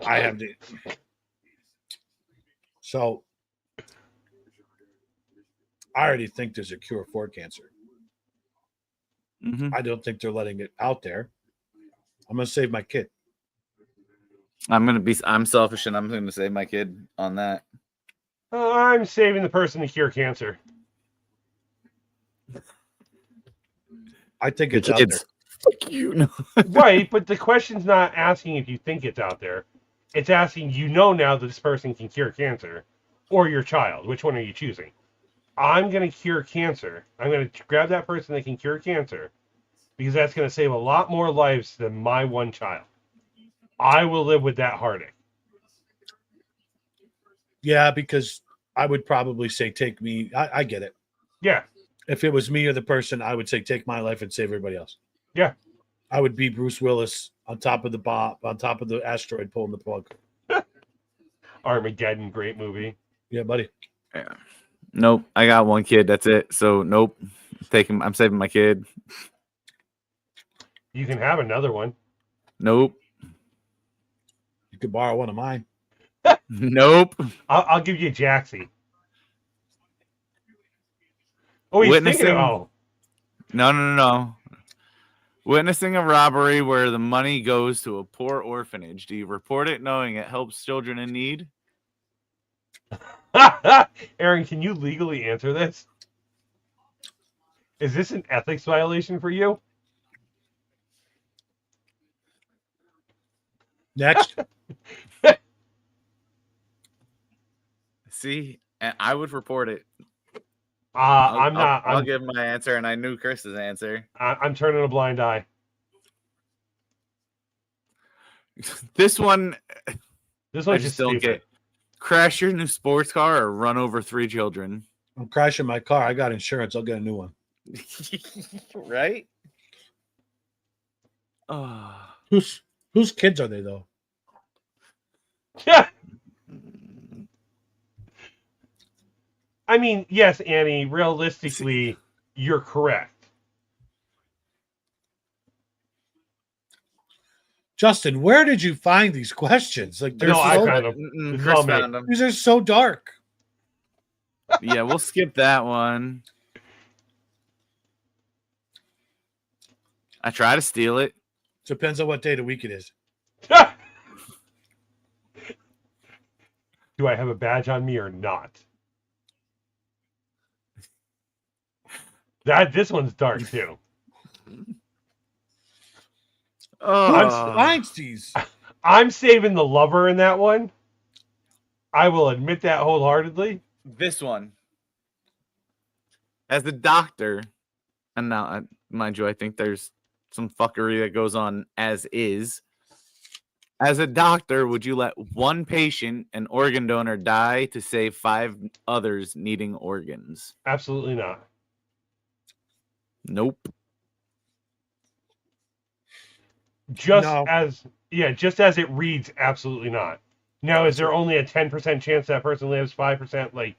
I have to. So I already think there's a cure for cancer. Mm-hmm. I don't think they're letting it out there. I'm going to save my kid. I'm selfish and I'm going to save my kid on that. I'm saving the person to cure cancer. I think it's out there. Fuck you. No. Right, but the question's not asking if you think it's out there. It's asking now that this person can cure cancer or your child. Which one are you choosing? I'm going to cure cancer. I'm going to grab that person that can cure cancer because that's going to save a lot more lives than my one child. I will live with that heartache. Yeah, because I would probably say take me. I get it. Yeah. If it was me or the person, I would say take my life and save everybody else. Yeah. I would be Bruce Willis on top of the asteroid pulling the plug. Armageddon, great movie. Yeah, buddy. Yeah. Nope. I got one kid. That's it. So nope. I'm saving my kid. You can have another one. Nope. You could borrow one of mine. Nope. I'll give you Jaxie. Oh, he's Witnessing. thinking. Oh, No. Witnessing a robbery where the money goes to a poor orphanage. Do you report it knowing it helps children in need? Aaron, can you legally answer this? Is this an ethics violation for you? Next. See, I would report it. I'm not. I'll give my answer, and I knew Chris's answer. I'm turning a blind eye. This one, This I one's just just don't stupid. get. Crash your new sports car or run over 3 children. I'm crashing my car. I got insurance. I'll get a new one. Right? Whose kids are they though? Yeah. I mean, yes, Annie, realistically, you're correct. Justin, where did you find these questions? Like, they're I so, found them. Mm-mm, It's Chris all me. found them. these are so dark. Yeah, we'll skip that one. I try to steal it. Depends on what day of the week it is. Do I have a badge on me or not? This one's dark too. Oh, Einstein's. I'm saving the lover in that one. I will admit that wholeheartedly. this one. As a doctor, and now, mind you, I think there's some fuckery that goes on as is. As a doctor, would you let one patient, an organ donor, die to save 5 others needing organs? Absolutely not. Nope. Just No. as it reads, absolutely not. Now, is there only a 10% chance that person lives? 5%? Like,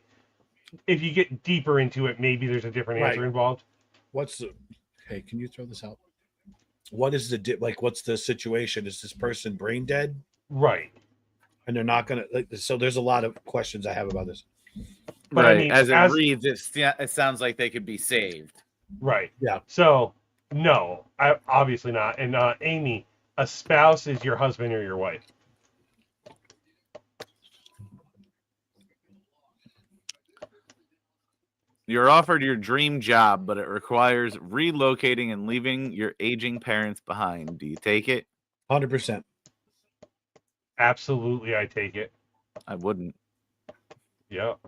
if you get deeper into it, maybe there's a different answer Right. involved. What's the? Hey, can you throw this out? What is the what's the situation? Is this person brain dead? Right. And they're not gonna like. So there's a lot of questions I have about this. But I Right. mean, as it as- reads, it sounds like they could be saved. Right. Yeah. So, no, obviously not. And Amy, a spouse is your husband or your wife. You're offered your dream job, but it requires relocating and leaving your aging parents behind. Do you take it? 100%. Absolutely, I take it. I wouldn't. Yep.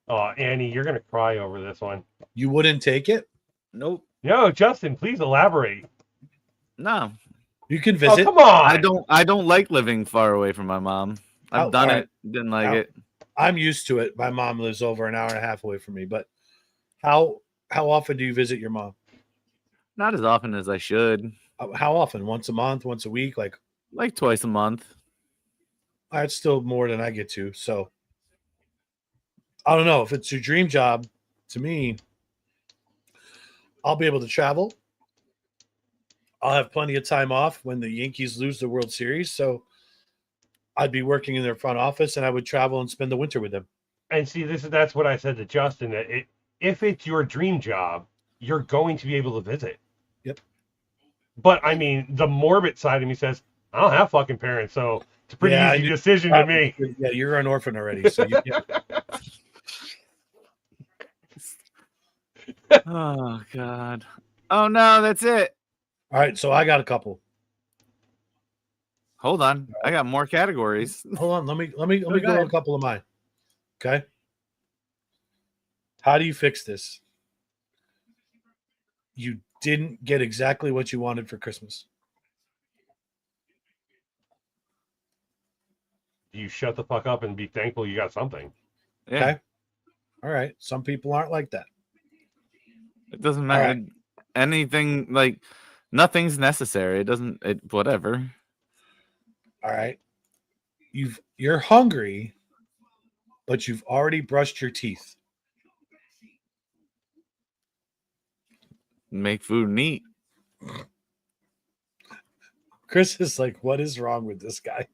Oh, Annie, you're going to cry over this one. You wouldn't take it? Nope. No, Justin, please elaborate. No. You can Oh, visit. come on. I don't like living far away from my mom. I've Oh, done all it. Didn't like Oh. it. I'm used to it. My mom lives over an hour and a half away from me. But how often do you visit your mom? Not as often as I should. How often? Once a month? Once a week? Like, Like twice a month. that's still more than I get to. So I don't know if it's your dream job. To me, I'll be able to travel. I'll have plenty of time off when the Yankees lose the World Series. So I'd be working in their front office and I would travel and spend the winter with them. And see, that's what I said to Justin. That if it's your dream job, you're going to be able to visit. Yep. But I mean, the morbid side of me says, I don't have fucking parents, so it's a pretty Yeah, easy decision to me. Yeah, you're an orphan already. So yeah. Oh God. Oh no, that's it. All right. So I got a couple. Hold on. I got more categories. Hold on. Let me go ahead. over a couple of mine. Okay. How do you fix this? You didn't get exactly what you wanted for Christmas. You shut the fuck up and be thankful you got something. Yeah. Okay. All right. Some people aren't like that. It doesn't All matter. Anything like nothing's necessary. It doesn't whatever. All right. You're hungry, but you've already brushed your teeth. Make food and eat. Chris is like, what is wrong with this guy?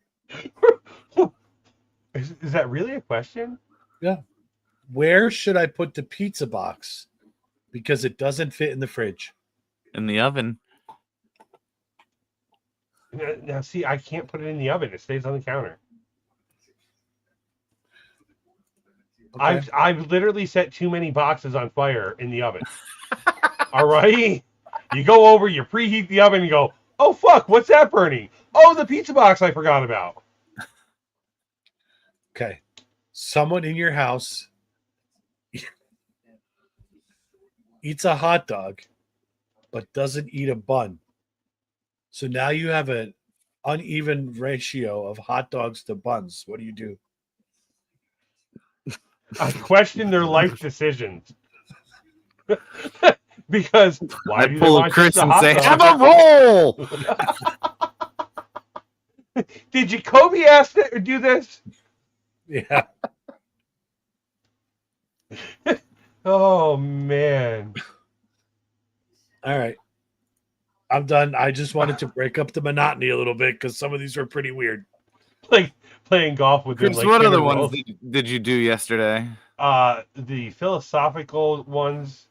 Is that really a question? Where should I put the pizza box? Because it doesn't fit in the fridge. In the oven. Now, see, I can't put it in the oven. It stays on the counter. Okay. I've literally set too many boxes on fire in the oven. All right? You go over, you preheat the oven, and you go, oh, fuck, what's that burning? Oh, the pizza box I forgot about. Okay. Someone in your house eats a hot dog, but doesn't eat a bun. So now you have an uneven ratio of hot dogs to buns. What do you do? I question their life decisions. Because why I do they pull want Chris just a and hot say, dog? "Have a roll." Did Jacoby ask that or do this? Yeah. Oh man. All right. I'm done. I just wanted to break up the monotony a little bit because some of these were pretty weird. Like playing golf with them. Chris, Like what him other and ones Rolf. did you do yesterday? The philosophical ones,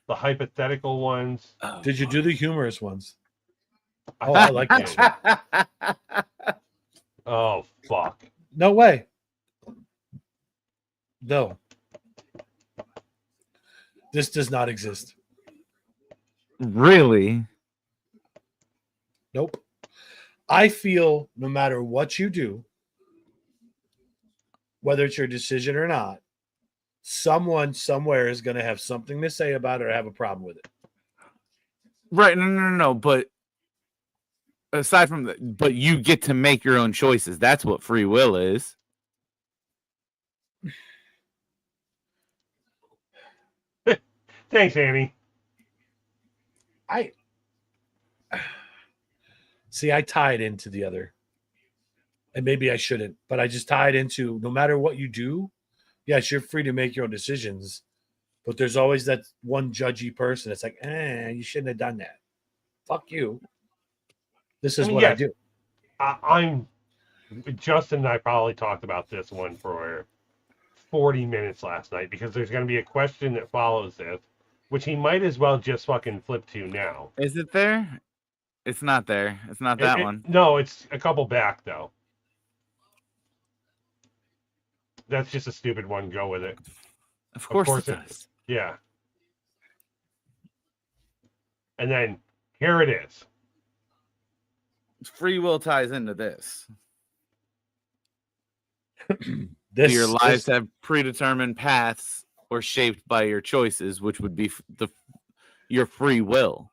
the hypothetical ones. Did you do the humorous ones? I Oh, thought I like you that. did. Oh fuck. No way. No. This does not exist. Really? Nope. I feel no matter what you do, whether it's your decision or not, someone somewhere is going to have something to say about it or have a problem with it. Right. No. But aside from that, but you get to make your own choices. That's what free will is. Thanks, Annie. I tie it into the other. And maybe I shouldn't, but I just tie it into no matter what you do, yes, you're free to make your own decisions. But there's always that one judgy person that's like, you shouldn't have done that. Fuck you. This is what I do. I'm Justin and I probably talked about this one for 40 minutes last night because there's going to be a question that follows this, which he might as well just fucking flip to now. Is it there? It's not there. It's not that one. No, it's a couple back, though. That's just a stupid one. Go with it. Of course it does. Yeah. And then here it is. Free will ties into this. Your lives have predetermined paths or shaped by your choices, which would be your free will.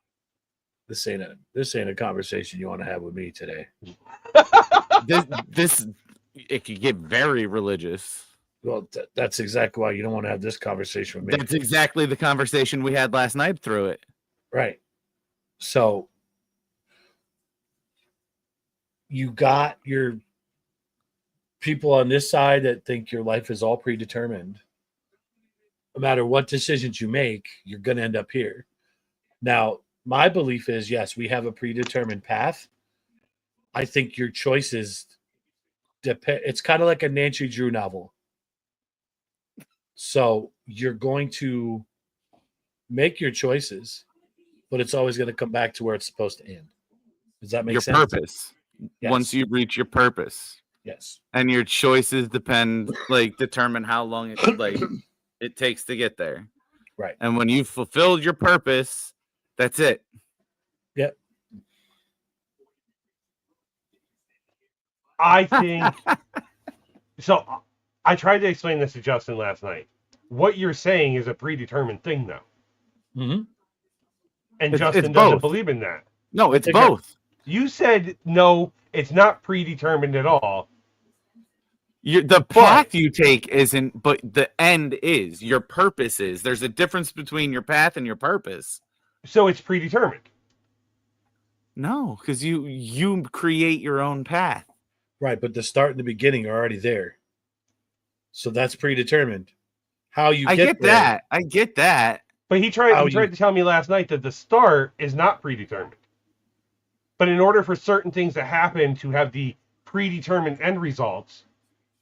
This ain't a conversation you want to have with me today. this it could get very religious. Well, that's exactly why you don't want to have this conversation with me. That's exactly the conversation we had last night through it. Right. So you got your people on this side that think your life is all predetermined. No matter what decisions you make, you're going to end up here. Now, my belief is, yes, we have a predetermined path. I think your choices depend. It's kind of like a Nancy Drew novel. So you're going to make your choices, but it's always going to come back to where it's supposed to end. Does that make sense? Your purpose. Yes. Once you reach your purpose. Yes. And your choices determine how long it takes to get there. Right. And when you've fulfilled your purpose, that's it. Yep. I think so. I tried to explain this to Justin last night. What you're saying is a predetermined thing, though. Mm-hmm. And Justin doesn't believe in that. No, it's both. You said, no, it's not predetermined at all. The path you take isn't, but the end is. Your purpose is. There's a difference between your path and your purpose. So it's predetermined. No, because you create your own path. Right, but the start and the beginning are already there. So that's predetermined. How you get there. That. I get that. But he tried to tell me last night that the start is not predetermined. But in order for certain things to happen to have the predetermined end results,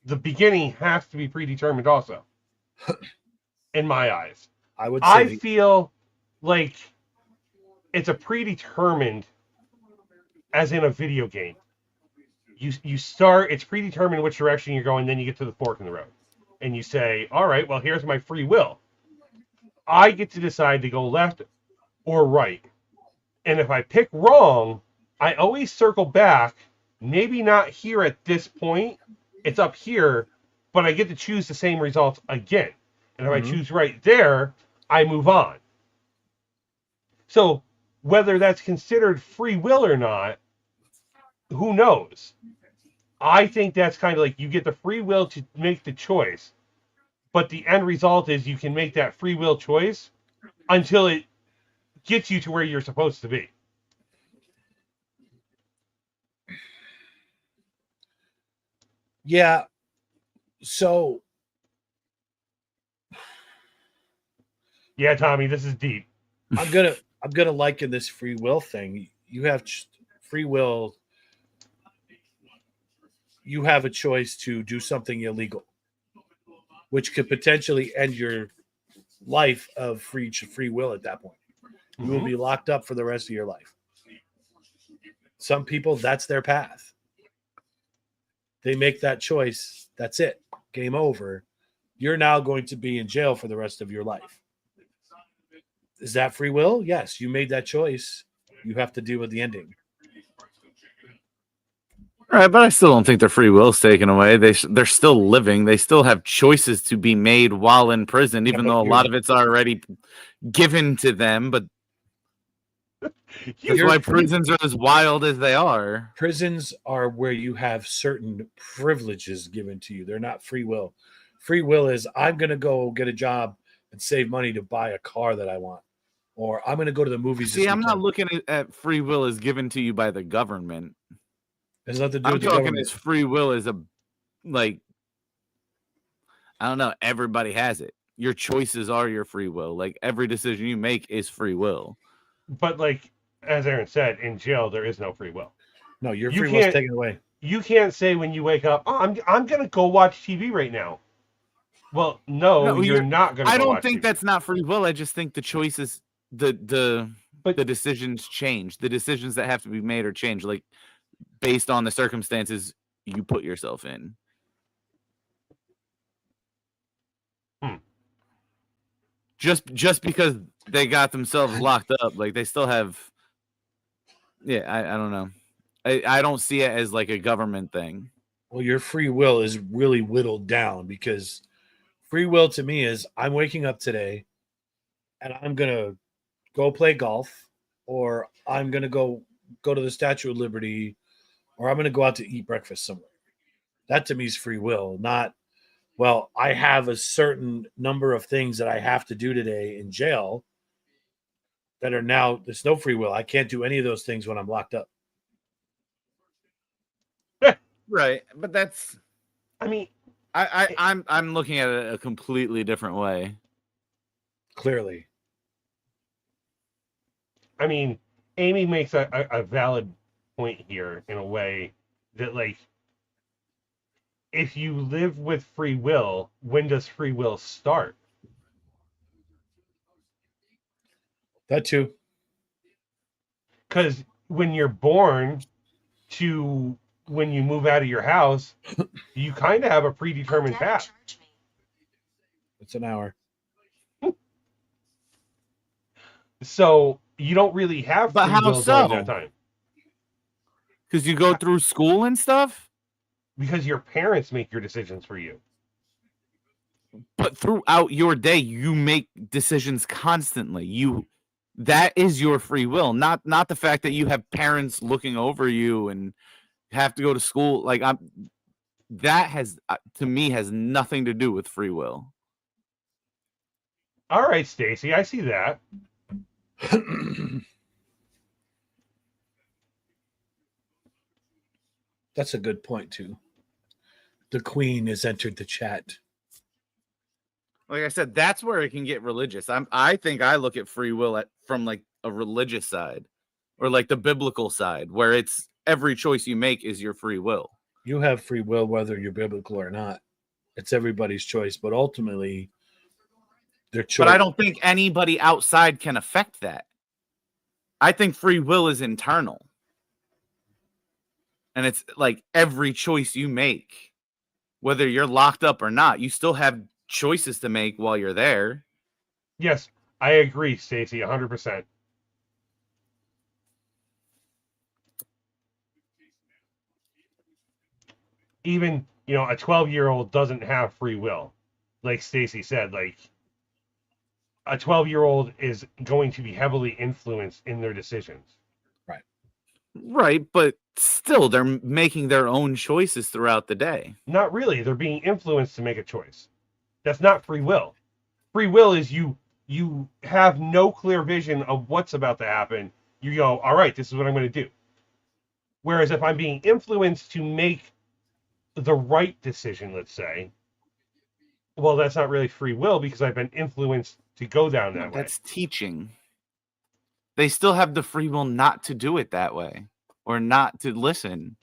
the beginning has to be predetermined also. In my eyes. I feel like it's a predetermined as in a video game. You start, it's predetermined which direction you're going, then you get to the fork in the road. And you say, all right, well, here's my free will. I get to decide to go left or right. And if I pick wrong, I always circle back, maybe not here at this point, it's up here, but I get to choose the same results again. And if I choose right there, I move on. So whether that's considered free will or not, who knows? I think that's kind of like you get the free will to make the choice, but the end result is you can make that free will choice until it gets you to where you're supposed to be. Yeah. So. Yeah, Tommy, this is deep. I'm gonna liken this free will thing. You have free will. You have a choice to do something illegal, which could potentially end your life of free will at that point. You will be locked up for the rest of your life. Some people, that's their path. They make that choice. That's it. Game over. You're now going to be in jail for the rest of your life. Is that free will? Yes, you made that choice. You have to deal with the ending. Right, but I still don't think their free will's taken away. They're still living. They still have choices to be made while in prison, even though a lot of it's already given to them. But that's why prisons are as wild as they are. Prisons are where you have certain privileges given to you. They're not free will. Free will is I'm going to go get a job and save money to buy a car that I want. Or I'm going to go to the movies. See, I'm not looking at free will as given to you by the government. There's nothing to do I'm with the talking government. as free will as a, like, I don't know. Everybody has it. Your choices are your free will. Like, every decision you make is free will. But like, as Aaron said, in jail, there is no free will. No, your free will is taken away. You can't say when you wake up, oh, I'm going to go watch TV right now. Well, no, you're not going to. I don't think that's not free will. I just think the choices, the decisions change. The decisions that have to be made are changed, like based on the circumstances you put yourself in. Just because they got themselves locked up, like they still have. Yeah, I don't know. I don't see it as like a government thing. Well, your free will is really whittled down because free will to me is I'm waking up today and I'm going to go play golf, or I'm going to go to the Statue of Liberty, or I'm going to go out to eat breakfast somewhere. That to me is free will, not, well, I have a certain number of things that I have to do today in jail that are now, there's no free will. I can't do any of those things when I'm locked up. Right, but that's, I mean, I'm looking at it a completely different way. Clearly. I mean, Amy makes a valid point here in a way that, like, if you live with free will, when does free will start? That too. Because when you're born to when you move out of your house, you kind of have a predetermined path. It's an hour. So you don't really have free will during that time. Because you go through school and stuff? Because your parents make your decisions for you. But throughout your day, you make decisions constantly. That is your free will, not the fact that you have parents looking over you and have to go to school. Like, that has, to me, has nothing to do with free will. All right, Stacy, I see that. That's a good point too. The Queen has entered the chat. Like I said, that's where it can get religious. I think I look at free will from like a religious side, or like the biblical side, where it's every choice you make is your free will. You have free will whether you're biblical or not. It's everybody's choice, but ultimately their choice. But I don't think anybody outside can affect that. I think free will is internal. And it's like every choice you make, whether you're locked up or not, you still have choices to make while you're there. Yes, I agree, Stacy, 100%. Even, a 12-year-old doesn't have free will. Like Stacy said, like, a 12-year-old is going to be heavily influenced in their decisions. Right, but still, they're making their own choices throughout the day. Not really. They're being influenced to make a choice. That's not free will. Free will is you have no clear vision of what's about to happen. You go, all right, this is what I'm going to do. Whereas if I'm being influenced to make the right decision, let's say, well, that's not really free will because I've been influenced to go down that way. That's teaching. They still have the free will not to do it that way or not to listen.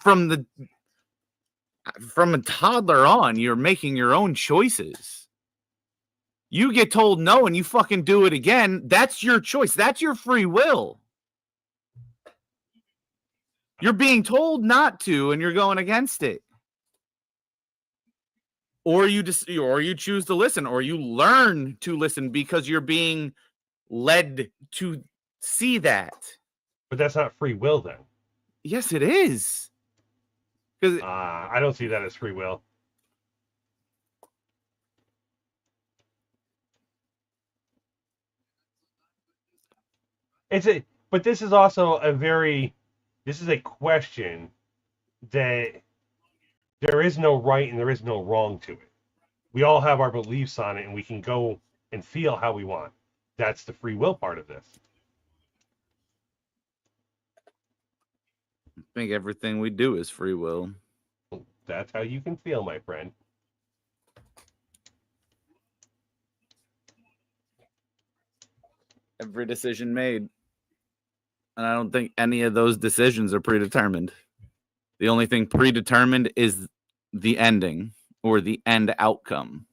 From a toddler on, you're making your own choices. You get told no and you fucking do it again. That's your choice. That's your free will. You're being told not to and you're going against it. or you choose to listen, or you learn to listen because you're being led to see that. But that's not free will then. Yes, it is. Because I don't see that as free will. But this is also this is a question that there is no right and there is no wrong to it. We all have our beliefs on it and we can go and feel how we want. That's the free will part of this. I think everything we do is free will. That's how you can feel, my friend. Every decision made. And I don't think any of those decisions are predetermined. The only thing predetermined is the ending or the end outcome.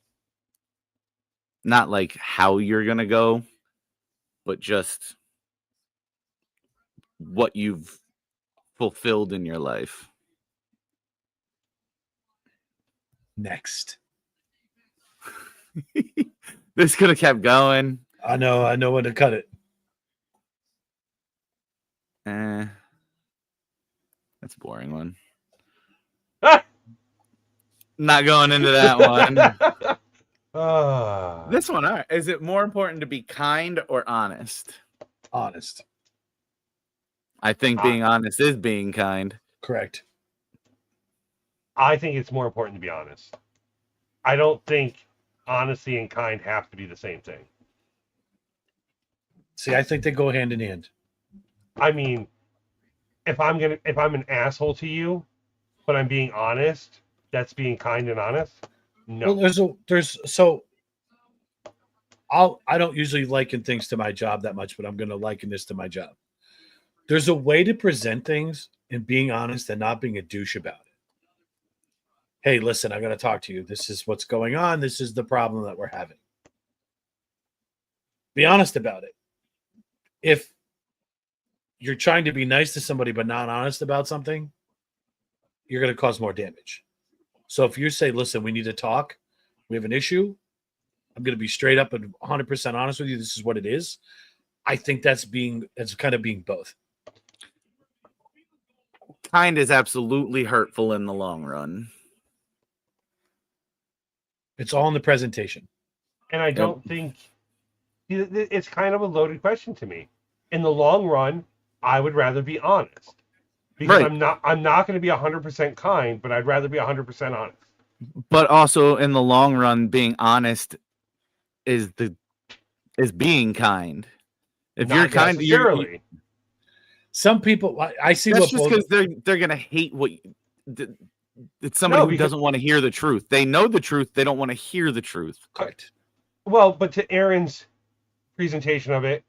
Not like how you're going to go, but just what you've fulfilled in your life. Next. This could have kept going. I know when to cut it. That's a boring one. Not going into that one. This one, all right. Is it more important to be kind or honest? Honest. I think being honest is being kind. Correct. I think it's more important to be honest. I don't think honesty and kind have to be the same thing. See, I think they go hand in hand. I mean, if I'm an asshole to you, but I'm being honest, that's being kind and honest. No. Well, I don't usually liken things to my job that much, but I'm going to liken this to my job. There's a way to present things and being honest and not being a douche about it. Hey, listen, I got to talk to you. This is what's going on. This is the problem that we're having. Be honest about it. If you're trying to be nice to somebody but not honest about something, you're going to cause more damage. So if you say, listen, we need to talk, we have an issue, I'm going to be straight up and 100% honest with you, this is what it is. I think that's kind of being both. Kind is absolutely hurtful in the long run. It's all in the presentation. And I don't think it's kind of a loaded question to me. In the long run, I would rather be honest. Because right. I'm not going to be 100% kind, but I'd rather be 100% honest. But also in the long run, being honest is being kind. If you're kind, you're some people I see that's just because they're gonna hate what it's somebody who doesn't want to hear the truth. They know the truth, they don't want to hear the truth. Correct. Well, but to Aaron's presentation of it,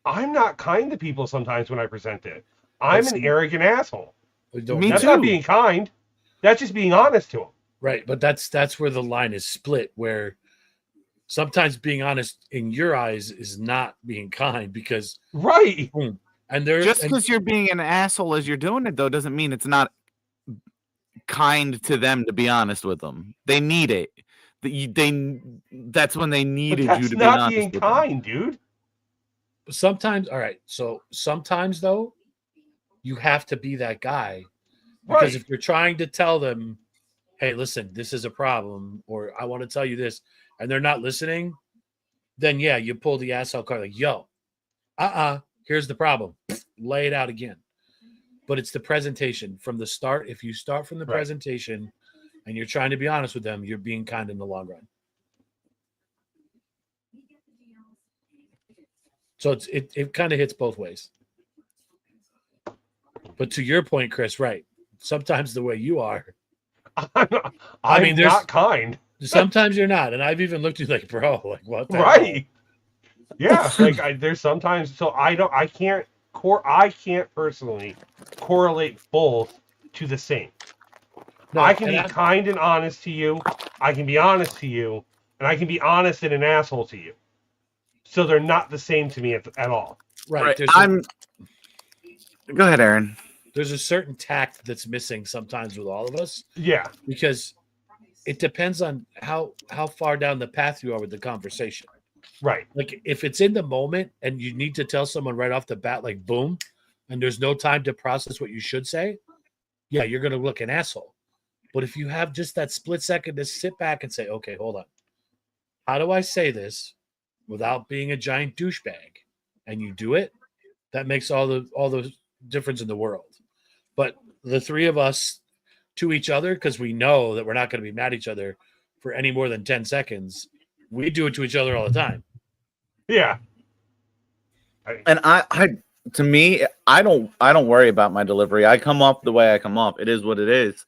I'm not kind to people sometimes when I present it. I'm an arrogant asshole. That's not being kind. That's just being honest to them. Right, but that's where the line is split, where sometimes being honest in your eyes is not being kind because right. And just because you're being an asshole as you're doing it, though, doesn't mean it's not kind to them to be honest with them. They need it. That's when they needed you to be honest. That's not being kind, dude. Sometimes, all right. So sometimes, though, you have to be that guy because if you're trying to tell them, "Hey, listen, this is a problem," or "I want to tell you this," and they're not listening, then yeah, you pull the asshole card like, "Yo, here's the problem." Lay it out again. But it's the presentation from the start. If you start from the presentation and you're trying to be honest with them, you're being kind in the long run. So it kind of hits both ways. But to your point, Chris, right? Sometimes the way you are, I'm not kind. Sometimes you're not, and I've even looked at you like, bro, like what? The hell? Yeah, like there's sometimes. So I can't personally correlate both to the same. No, I can be kind and honest to you. I can be honest to you, and I can be honest and an asshole to you. So they're not the same to me at all. Right. Go ahead, Aaron. There's a certain tact that's missing sometimes with all of us. Yeah. Because it depends on how far down the path you are with the conversation. Right. Like if it's in the moment and you need to tell someone right off the bat, like boom, and there's no time to process what you should say, yeah, you're gonna look an asshole. But if you have just that split second to sit back and say, okay, hold on, how do I say this without being a giant douchebag? And you do it, that makes all the difference in the world. But the three of us to each other, because we know that we're not going to be mad at each other for any more than 10 seconds, we do it to each other all the time. Yeah. And to me, I don't worry about my delivery. I come off the way I come off. It is what it is.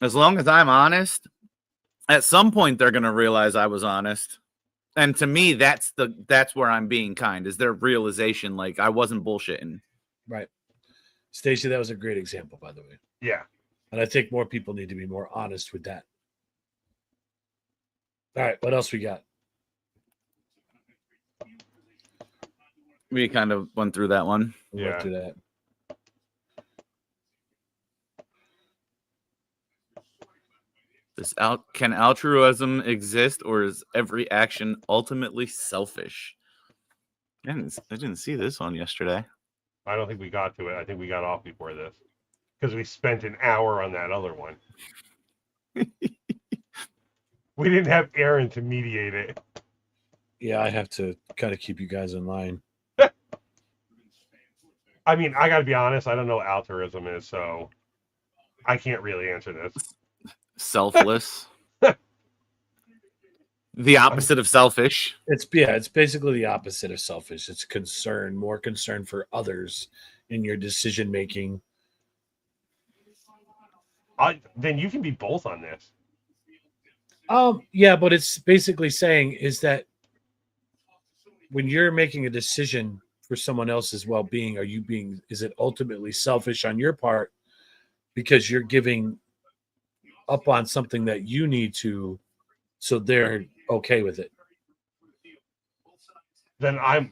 As long as I'm honest, at some point they're gonna realize I was honest. And to me, that's where I'm being kind, is their realization, like I wasn't bullshitting. Right. Stacey, that was a great example, by the way. Yeah. And I think more people need to be more honest with that. All right, what else we got? We kind of went through that one. We'll Yeah. do that. Can altruism exist, or is every action ultimately selfish? I didn't see this one yesterday. I don't think we got to it. I think we got off before this because we spent an hour on that other one. We didn't have Aaron to mediate it. Yeah, I have to kind of keep you guys in line. I mean, I got to be honest. I don't know what altruism is, so I can't really answer this. Selfless. The opposite of selfish. It's basically the opposite of selfish. It's more concern for others in your decision making. Then you can be both on this. Yeah, but it's basically saying is that when you're making a decision for someone else's well-being, is it ultimately selfish on your part because you're giving up on something that you need to, so they're okay with it? Then I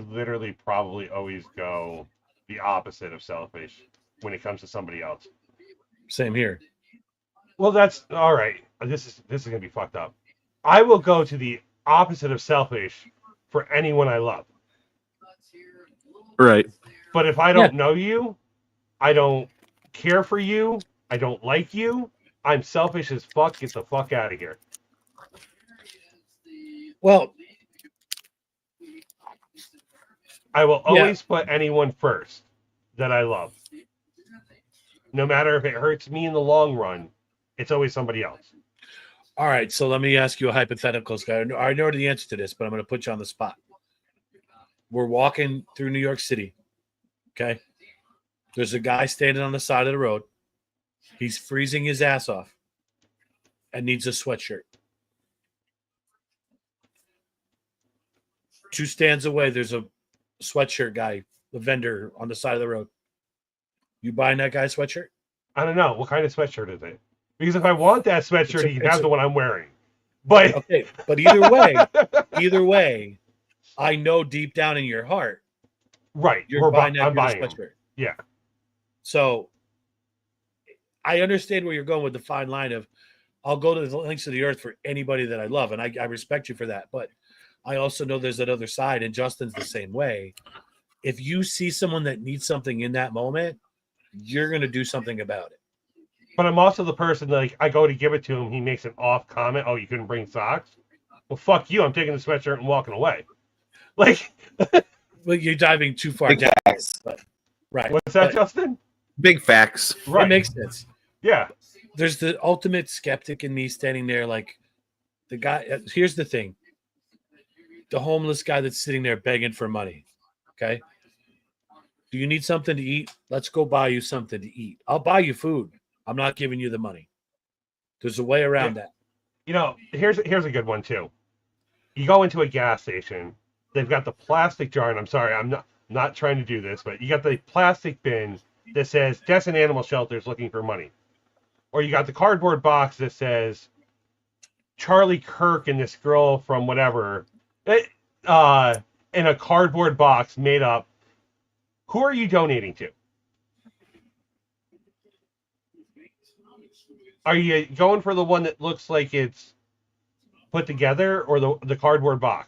literally probably always go the opposite of selfish when it comes to somebody else. Same here. Well, that's all right. This is gonna be fucked up. I will go to the opposite of selfish for anyone I love. Right. But if I don't know you, I don't care for you, I don't like you, I'm selfish as fuck. Get the fuck out of here. Well, I will always put anyone first that I love. No matter if it hurts me in the long run, it's always somebody else. all right. So let me ask you a hypothetical, Scott. I know the answer to this, but I'm going to put you on the spot. We're walking through New York City. Okay. There's a guy standing on the side of the road. He's freezing his ass off and needs a sweatshirt. 2 stands away, there's a sweatshirt guy, the vendor on the side of the road. You buying that guy's sweatshirt? I don't know. What kind of sweatshirt is it? Because if I want that sweatshirt, he can have the one I'm wearing. But okay, but either way, I know deep down in your heart, right, you're buying that I'm buying sweatshirt. them. Yeah. So I understand where you're going with the fine line of I'll go to the lengths of the earth for anybody that I love, and I respect you for that. But I also know there's that other side, and Justin's the same way. If you see someone that needs something in that moment, you're going to do something about it. But I'm also the person that, like, I go to give it to him, he makes an off comment. Oh, you couldn't bring socks? Well, fuck you. I'm taking the sweatshirt and walking away. Like, well, you're diving too far Big down. facts. But, right. What's that, but Justin? Big facts. Right. It makes sense. Yeah. There's the ultimate skeptic in me standing there like the guy. Here's the thing. The homeless guy that's sitting there begging for money. Okay. Do you need something to eat? Let's go buy you something to eat. I'll buy you food. I'm not giving you the money. There's a way around that. You know, here's a good one too. You go into a gas station, they've got the plastic jar, and I'm sorry, I'm not trying to do this, but you got the plastic bin that says Death and Animal Shelters looking for money. Or you got the cardboard box that says Charlie Kirk and this girl from whatever, in a cardboard box made up. Who are you donating to? Are you going for the one that looks like it's put together, or the cardboard box?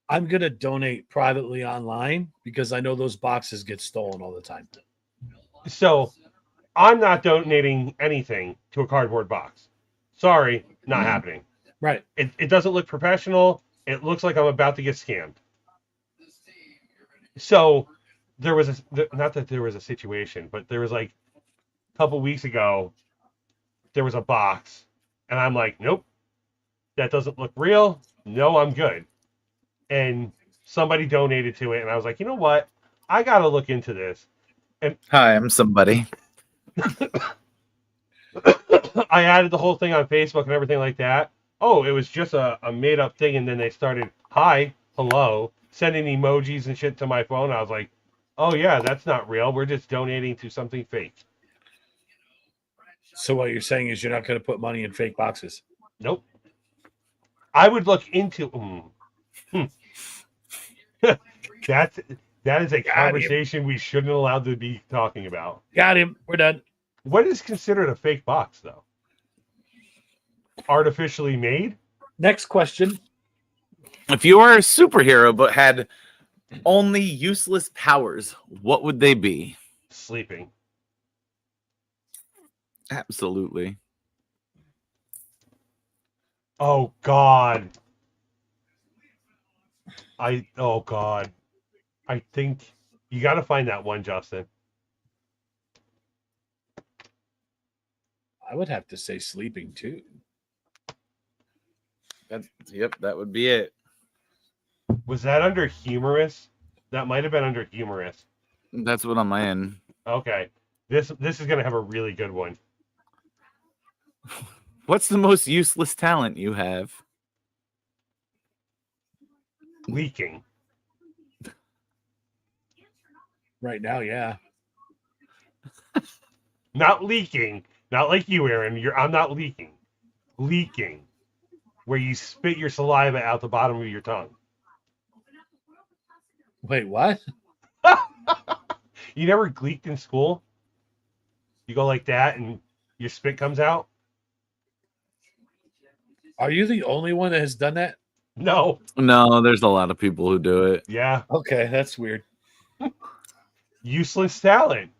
I'm gonna donate privately online because I know those boxes get stolen all the time. So I'm not donating anything to a cardboard box. Sorry, not happening. Right. It doesn't look professional. It looks like I'm about to get scammed. So there was not that there was a situation, but there was like a couple weeks ago, there was a box, and I'm like, nope, that doesn't look real. No, I'm good. And somebody donated to it, and I was like, you know what? I got to look into this. Hi, I'm somebody. I added the whole thing on Facebook and everything like that. Oh, it was just a made up thing, and then they started, hi, hello, sending emojis and shit to my phone. I was like, oh yeah, that's not real. We're just donating to something fake. So what you're saying is you're not going to put money in fake boxes? Nope. I would look into. That is a conversation we shouldn't allowed to be talking about. Got him. We're done. What is considered a fake box, though? Artificially made? Next question. If you were a superhero but had only useless powers, what would they be? Sleeping. Absolutely. Oh God. Oh God. I think you got to find that one, Justin. I would have to say sleeping too. Yep, that would be it. Was that under humorous? That might have been under humorous. That's what I'm in. Okay. This is gonna have a really good one. What's the most useless talent you have? Leaking. Right now, yeah. Not leaking. Not like you, Aaron. I'm not leaking. Leaking. Where you spit your saliva out the bottom of your tongue. Wait, what? You never leaked in school? You go like that and your spit comes out? Are you the only one that has done that? No. No, there's a lot of people who do it. Yeah. Okay, that's weird. Useless talent.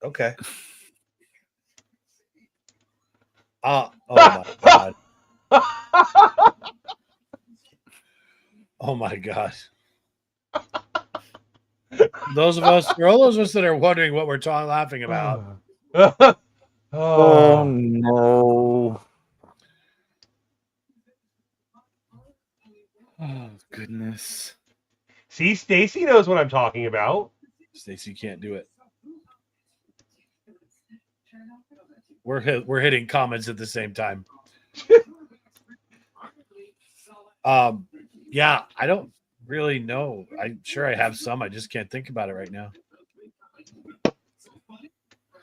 Okay. Oh my God. Oh my God. Those of us, for all those of us that are wondering what we're laughing about. Oh no. Oh goodness. See, Stacy knows what I'm talking about. Stacy can't do it. We're hitting comments at the same time. Yeah, I don't really know. I'm sure I have some. I just can't think about it right now.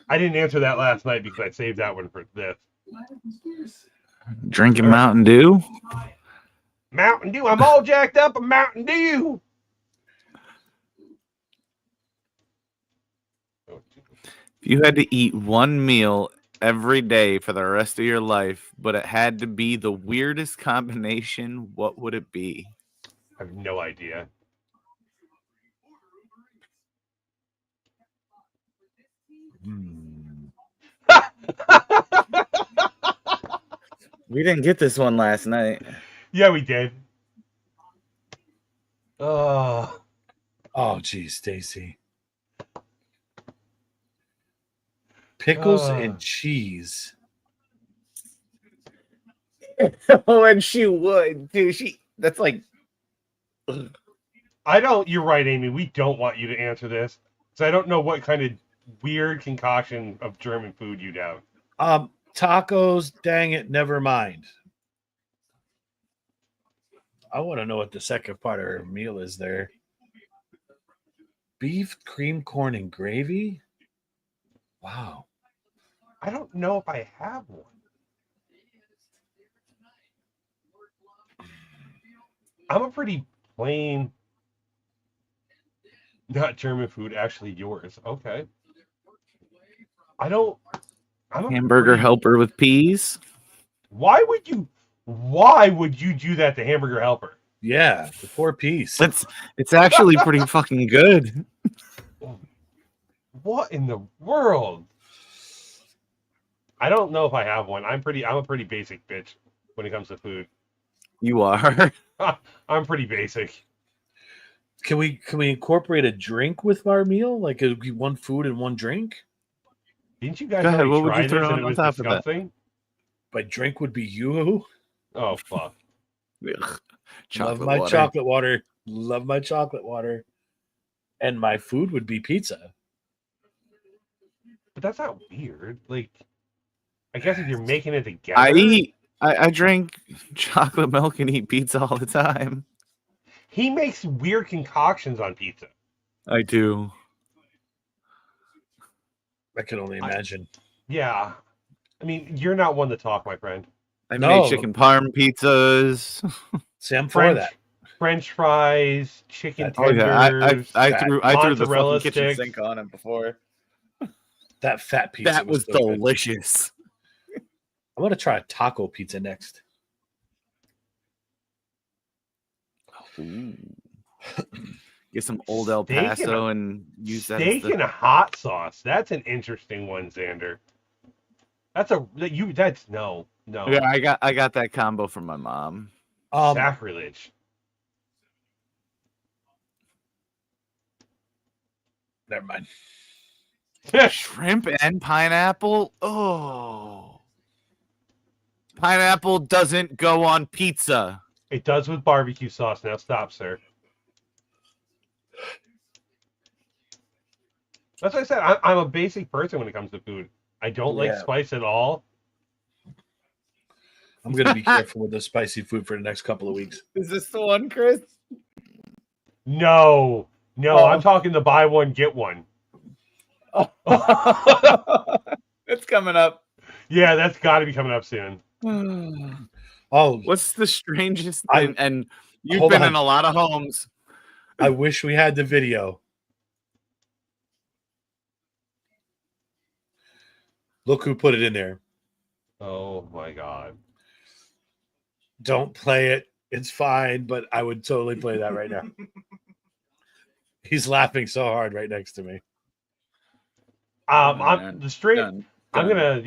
I didn't answer that last night because I saved that one for this. Drinking Mountain Dew? Mountain Dew. I'm all jacked up on Mountain Dew. If you had to eat one meal every day for the rest of your life, but it had to be the weirdest combination, what would it be? I have no idea. We didn't get this one last night. Yeah, we did. Oh, geez, Stacy. Pickles and cheese. Oh, and she would too. That's like. I don't. You're right, Amy. We don't want you to answer this because I don't know what kind of weird concoction of German food you'd have. Tacos. Dang it! Never mind. I want to know what the second part of her meal is there. Beef, cream corn, and gravy. Wow. I don't know if I have one. I'm a pretty plain. Not German food, actually yours. Okay. I don't. I'm a Hamburger pretty- helper with peas. Why would you? Why would you do that to Hamburger Helper? Yeah, the 4 piece. It's actually pretty fucking good. What in the world? I don't know if I have one. I'm a pretty basic bitch when it comes to food. You are. I'm pretty basic. Can we incorporate a drink with our meal? Like it would be one food and one drink? Didn't you guys Go ahead, already what would try you this throw and on it was top of that? disgusting? My drink would be yoo-hoo. Oh fuck. Ugh. Love my water. chocolate water. Love my chocolate water. And my food would be pizza. But that's not weird. Like, I guess if you're making it together. I drink chocolate milk and eat pizza all the time. He makes weird concoctions on pizza. I do. I can only imagine. Yeah. I mean, you're not one to talk, my friend. I No. make chicken parm pizzas. See, I'm for that. French fries, chicken Oh tenders. yeah, I threw the mozzarella fucking kitchen sticks. sink on it before. That fat pizza. That was so good. delicious. I want to try a taco pizza next. Ooh. Get some old El Steak and Paso and use that. Steak and hot sauce. That's an interesting one, Xander. That's no. Yeah, I got that combo from my mom. Sacrilege. Never mind. Shrimp and pineapple. Oh, pineapple doesn't go on pizza. It does with barbecue sauce. Now stop, sir. That's what I said. I'm a basic person when it comes to food. I don't like Yeah. spice at all. I'm going to be careful with the spicy food for the next couple of weeks. Is this the one, Chris? No, Oh. I'm talking the buy one get one. It's coming up. Yeah, that's got to be coming up soon. Oh, What's the strangest I- thing? And you've Hold been on. in a lot of homes. I wish we had the video. Look who put it in there. Oh my god. Don't play it. It's fine, but I would totally play that right now. He's laughing so hard right next to me. I'm man. the straight. Done. I'm gonna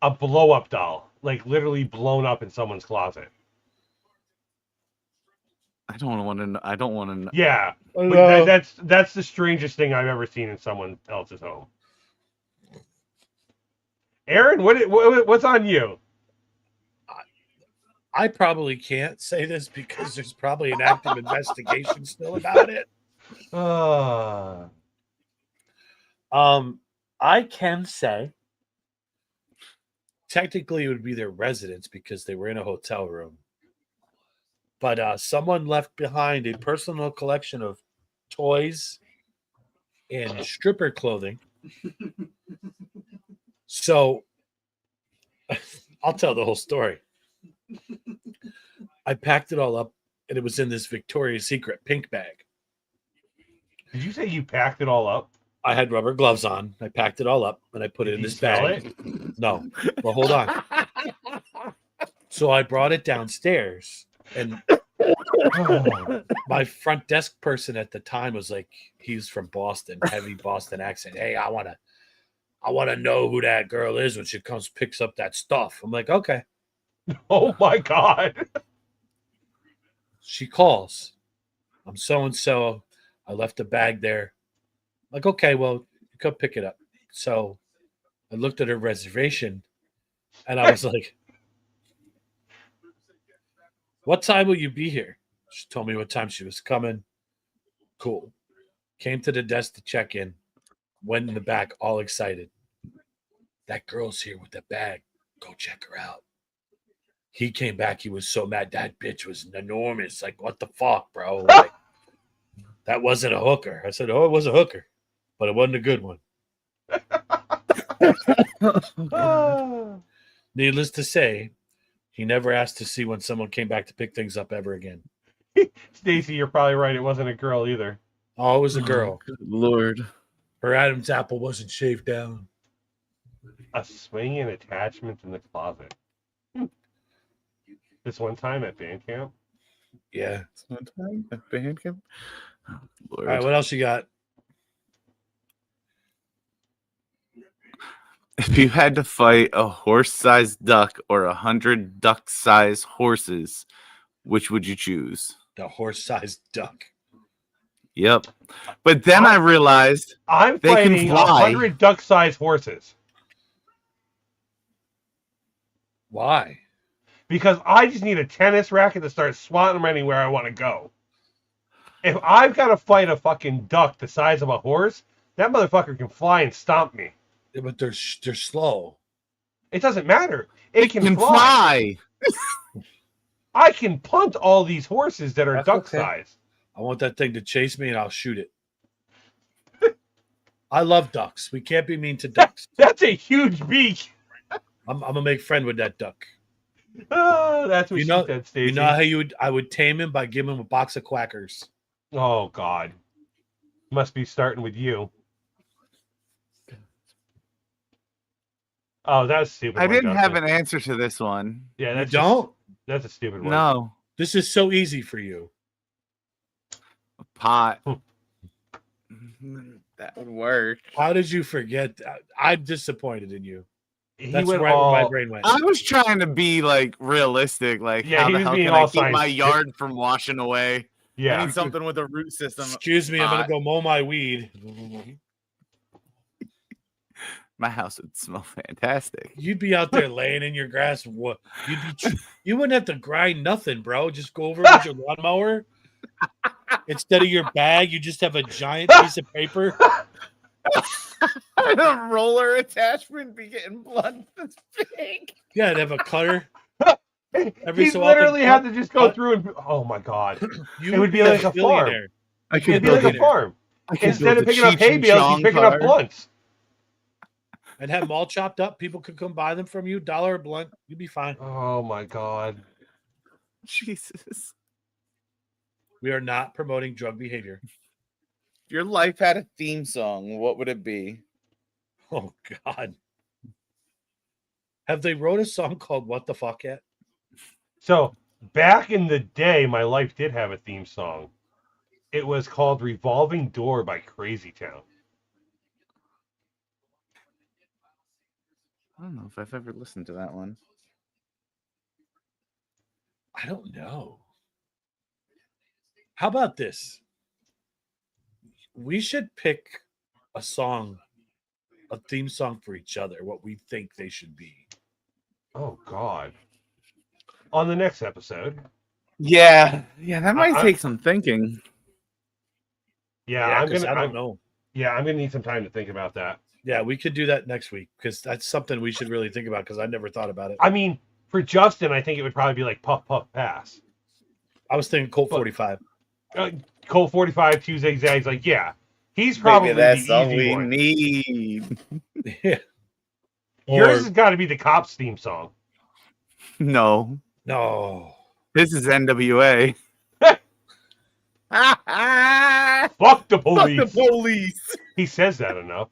a blow up doll, like literally blown up in someone's closet. I don't want to. I don't want to. Yeah, Oh, but no. that's the strangest thing I've ever seen in someone else's home. Aaron, what's on you? I probably can't say this because there's probably an active investigation still about it. I can say technically it would be their residence because they were in a hotel room. But someone left behind a personal collection of toys and stripper clothing. So I'll tell the whole story. I packed it all up and it was in this Victoria's Secret pink bag. Did you say you packed it all up? I had rubber gloves on. I packed it all up and I put it in Did you this smell bag. No, well, hold on. So I brought it downstairs, and my front desk person at the time was like, he's from Boston, heavy Boston accent. Hey, I want to know who that girl is when she comes picks up that stuff. I'm like, okay. Oh my god. She calls. I'm so and so. I left a bag there. Like, okay, well, you come pick it up. So I looked at her reservation and I was like, what time will you be here? She told me what time she was coming. Cool. Came to the desk to check in. Went in the back all excited. That girl's here with the bag. Go check her out. He came back. He was so mad. That bitch was enormous. Like, what the fuck, bro? Like, that wasn't a hooker. I said, oh, it was a hooker, but it wasn't a good one. Needless to say, he never asked to see when someone came back to pick things up ever again. Stacy, you're probably right. It wasn't a girl either. Oh, it was a girl. Good Lord. Her Adam's apple wasn't shaved down. A swinging attachment in the closet. This one time at band camp. Yeah. Sometime at band camp. Oh, Lord. All right, what else you got? If you had to fight a horse-sized duck or 100 duck-sized horses, which would you choose? The horse-sized duck. Yep. But then I realized I'm They can fighting fly. 100 duck-sized horses Why? because I just need a tennis racket to start swatting them anywhere I want to go. If I've got to fight a fucking duck the size of a horse, that motherfucker can fly and stomp me. Yeah, but they're slow. It doesn't matter. It can, can fly. fly. I can punt all these horses that are That's duck okay. sized. I want that thing to chase me and I'll shoot it. I love ducks. We can't be mean to ducks. That's a huge beak. I'm gonna make friend with that duck. Oh, that's what You she know, said, Stacey. you know how I would tame him by giving him a box of quackers. Oh, God. Must be starting with you. Oh, that's stupid. I one, didn't have Justin. an answer to this one. Yeah, You that's don't? That's a stupid one. No. This is so easy for you. Pot. Hmm. That would work. How did you forget that? I'm disappointed in you. He That's went right all. where my brain went. I was trying to be like realistic. Like, Yeah, how he the was hell being can I all keep my scientific. yard from washing away? I Yeah. need something with a root system. Excuse me, I'm gonna go mow my weed. My house would smell fantastic. You'd be out there laying in your grass. What? You wouldn't have to grind nothing, bro. Just go over with your lawnmower. Instead of your bag, you just have a giant piece of paper. The roller attachment be getting blood this big. Yeah, it'd have a cutter. He so literally often- had to just go cut. through and. Oh my God! You It would be a like a farm. billionaire. I It'd be like a farm. Instead of picking up hay bales, he's picking up blunts. And have them all chopped up. People could come buy them from you. $1 a blunt. You'd be fine. Oh my God! Jesus. We are not promoting drug behavior. If your life had a theme song, what would it be? Oh God. Have they wrote a song called What the Fuck yet? So back in the day, my life did have a theme song. It was called "Revolving Door" by Crazy Town. I don't know if I've ever listened to that one. I don't know. How about this? We should pick a song, a theme song for each other, what we think they should be. Oh God! On the next episode. Yeah, that might I- take some thinking. Yeah, Yeah, I'm 'cause gonna. I don't know. Yeah, I'm gonna need some time to think about that. Yeah, we could do that next week because that's something we should really think about because I never thought about it. I mean, for Justin, I think it would probably be like Puff Puff Pass. I was thinking Colt 45. Colt 45, 2 zigzags. Like, yeah, he's probably Maybe that's the all easy we one. Yeah. need. Yours Or has got to be the Cops theme song. No, no. this is NWA. Fuck the Fuck police. the police. He says that enough.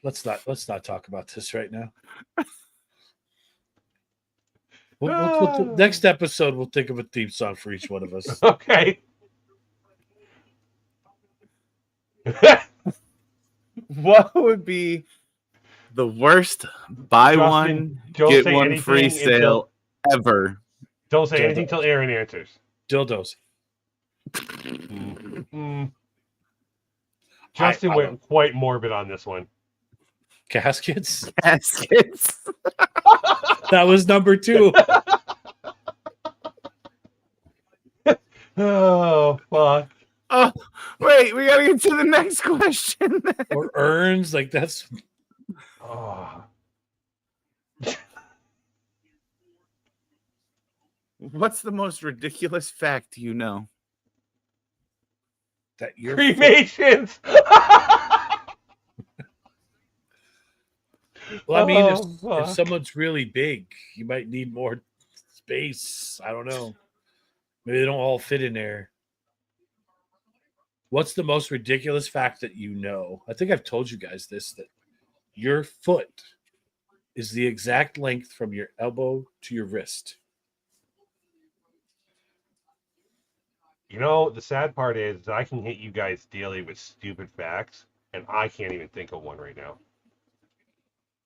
Let's not talk about this right now. Next episode, we'll think of a theme song for each one of us. Okay. What would be the worst buy Justin, one, don't get say one anything free until- sale ever? Don't say Dildo. anything till Aaron answers. Dildos. Mm. Justin I went quite morbid on this one. Caskets. Caskets. That was number 2. Oh, fuck. Oh, wait, we gotta get to the next question. Or urns. Like that's Oh. What's the most ridiculous fact you know? that you're Cremations. Well, I mean, Oh, fuck. if someone's really big, you might need more space. I don't know. Maybe they don't all fit in there. What's the most ridiculous fact that you know? I think I've told you guys this, that your foot is the exact length from your elbow to your wrist. You know, the sad part is I can hit you guys daily with stupid facts, and I can't even think of one right now.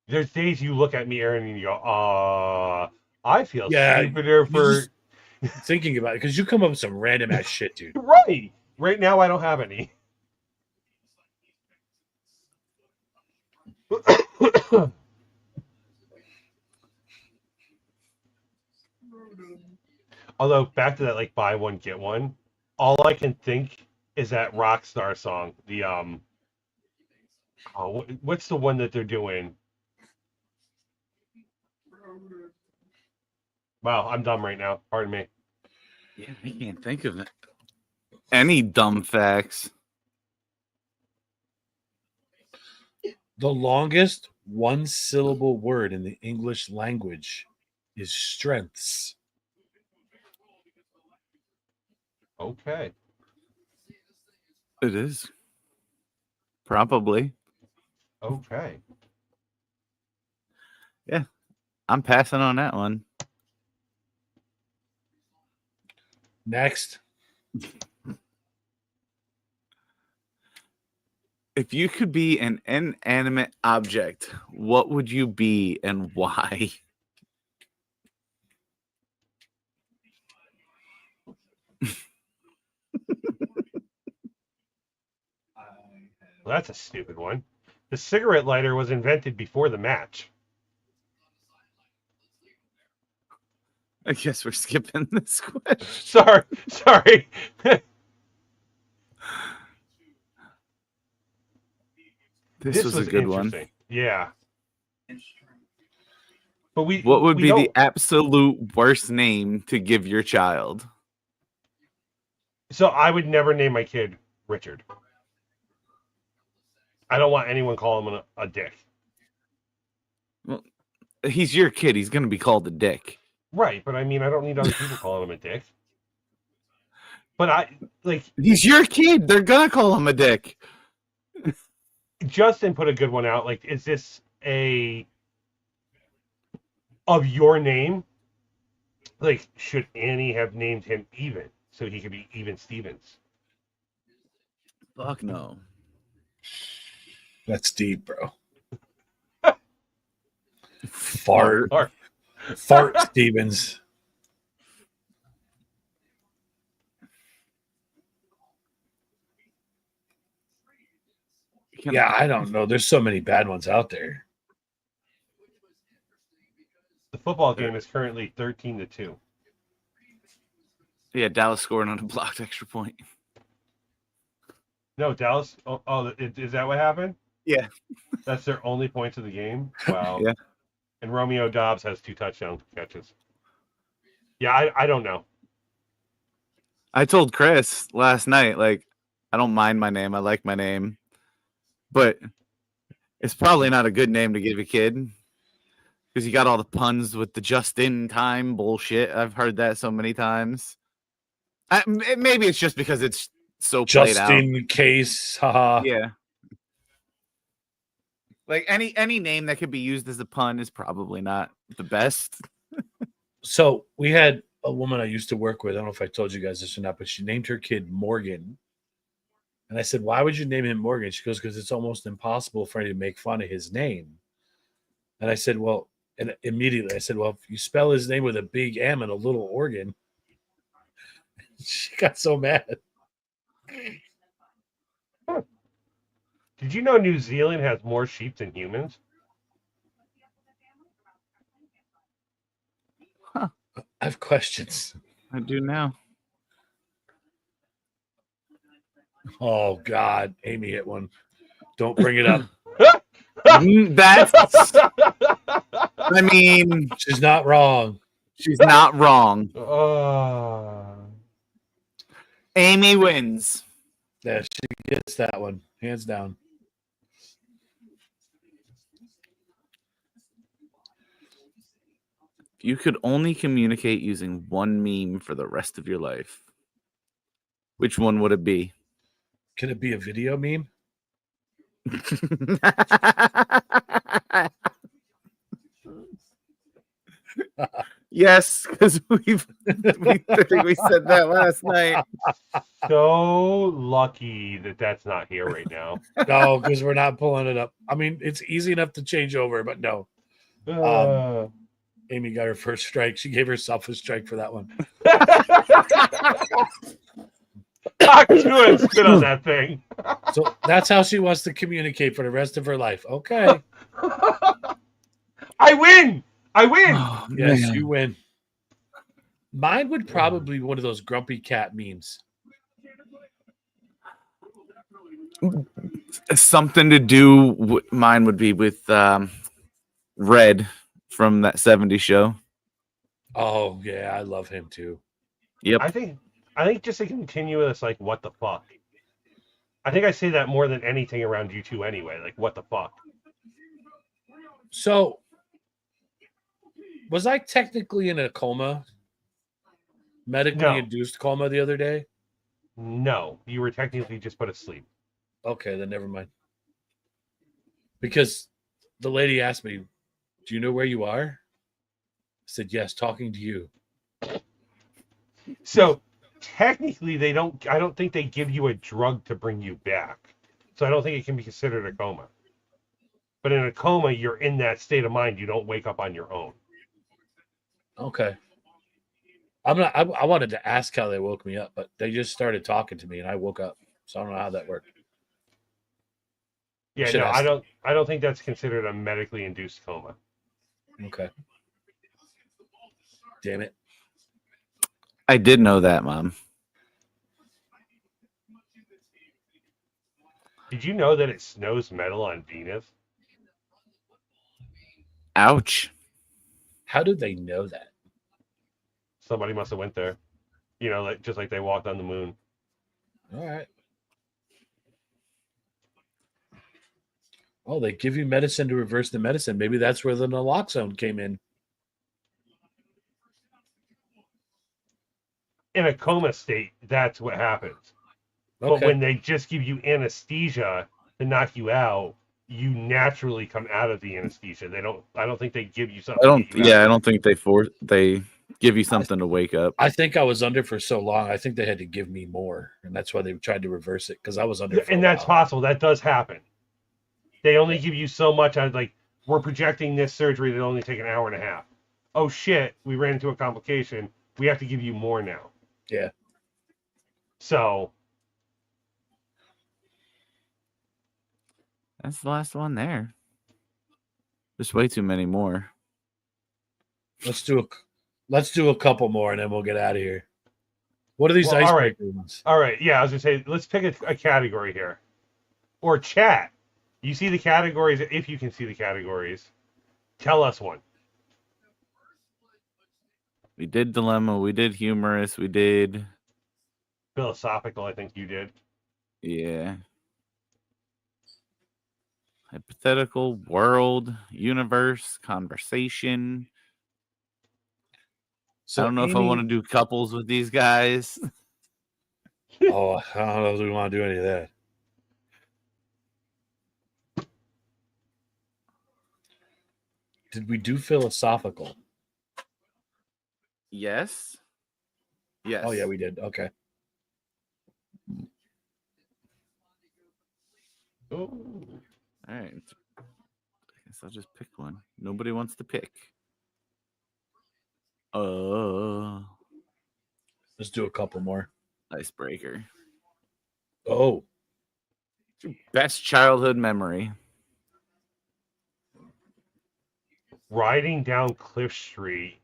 There's days you look at me, Aaron, and you go, I feel stupider for thinking about it, because you come up with some random ass shit, dude. Right. Right now, I don't have any. Although, back to that, like, buy one, get one, all I can think is that Rockstar song. The, what's the one that they're doing? Wow, I'm dumb right now. Pardon me. Yeah, I can't think of it. Any dumb facts. The longest one-syllable word in the English language is strengths. Okay. It is. Probably. Okay. Yeah. I'm passing on that one. Next. If you could be an inanimate object, what would you be and why? Well, that's a stupid one. The cigarette lighter was invented before the match. I guess we're skipping this question. Sorry. This was a good one. interesting. Yeah. But what would we be don't- the absolute worst name to give your child? So I would never name my kid Richard. I don't want anyone calling him a dick. Well, he's your kid. He's going to be called a dick. Right, but I mean, I don't need other people calling him a dick. But he's your kid. They're going to call him a dick. Justin put a good one out. Like, is this of your name? Like, should Annie have named him Even so he could be Even Stevens? Fuck no. That's deep, bro. Fart Stevens. Yeah, I don't know. There's so many bad ones out there. The football game is currently 13-2. Yeah, Dallas scoring on a blocked extra point. No, Dallas. Is that what happened? Yeah. That's their only points of the game. Wow. Yeah. And Romeo Dobbs has 2 touchdown catches. Yeah, I don't know. I told Chris last night, like, I don't mind my name. I like my name. But it's probably not a good name to give a kid because you got all the puns with the just-in-time bullshit. I've heard that so many times. Maybe it's just because it's so played out. Just in case. Haha. Yeah. Like any name that could be used as a pun is probably not the best. So we had a woman I used to work with. I don't know if I told you guys this or not, but she named her kid Morgan. And I said, why would you name him Morgan? She goes, because it's almost impossible for me to make fun of his name. And I said, well, and immediately I said, well, if you spell his name with a big M and a little organ. She got so mad. Did you know New Zealand has more sheep than humans? Huh. I have questions. I do now. Oh, God. Amy hit one. Don't bring it up. That's, I mean, she's not wrong. She's not wrong. Amy wins. Yeah, she gets that one. Hands down. You could only communicate using one meme for the rest of your life. Which one would it be? Can it be a video meme? Yes, because I think we said that last night. So lucky that that's not here right now. No, because we're not pulling it up. I mean, it's easy enough to change over, but no. Amy got her first strike. She gave herself a strike for that one. Talk to and spit on that thing. So that's how she wants to communicate for the rest of her life. Okay. I win. I win. Oh, Yes, man. you win. Mine would probably be one of those grumpy cat memes. Something to do. Mine would be with Red from that '70s show. Oh, yeah, I love him too. Yep. I think just a continuous like what the fuck. I think I say that more than anything around you two anyway. Like what the fuck. So, was I technically in a coma? Medically No. induced coma the other day? No, you were technically just put asleep. Okay, then never mind. Because the lady asked me, "Do you know where you are?" I said, "Yes, talking to you." So technically, I don't think they give you a drug to bring you back. So I don't think it can be considered a coma. But in a coma, you're in that state of mind. You don't wake up on your own. Okay. I wanted to ask how they woke me up, but they just started talking to me and I woke up. So I don't know how that worked. Yeah, Should no, ask. I don't think that's considered a medically induced coma. Okay. Damn it. I did know that, Mom. Did you know that it snows metal on Venus? Ouch. How did they know that? Somebody must have went there. You know, like just like they walked on the moon. All right. Oh, they give you medicine to reverse the medicine. Maybe that's where the naloxone came in. In a coma state, that's what happens. Okay. But when they just give you anesthesia to knock you out, you naturally come out of the anesthesia. I don't think they give you something. I don't think they give you something to wake up. I think I was under for so long. I think they had to give me more, and that's why they tried to reverse it because I was under. And that's possible. That does happen. They only give you so much. We're projecting this surgery that only take an hour and a half. Oh shit, we ran into a complication. We have to give you more now. Yeah. So That's the last one there. There's way too many more. Let's do a couple more, and then we'll get out of here. What are these Well, icebreaker ones? all right, yeah, I was gonna say let's pick a category here, or chat. You see the categories. If you can see the categories, tell us one. We did dilemma. We did humorous. We did Philosophical, I think you did. yeah. Hypothetical, world, universe, conversation. So I don't know if I want to do couples with these guys. Oh, I don't know if we want to do any of that. Did we do philosophical? Yes. Yes. Oh yeah, we did. Okay. Oh. All right. I guess I'll just pick one. Nobody wants to pick. Let's do a couple more. Icebreaker. Oh, Best childhood memory. Riding down Cliff Street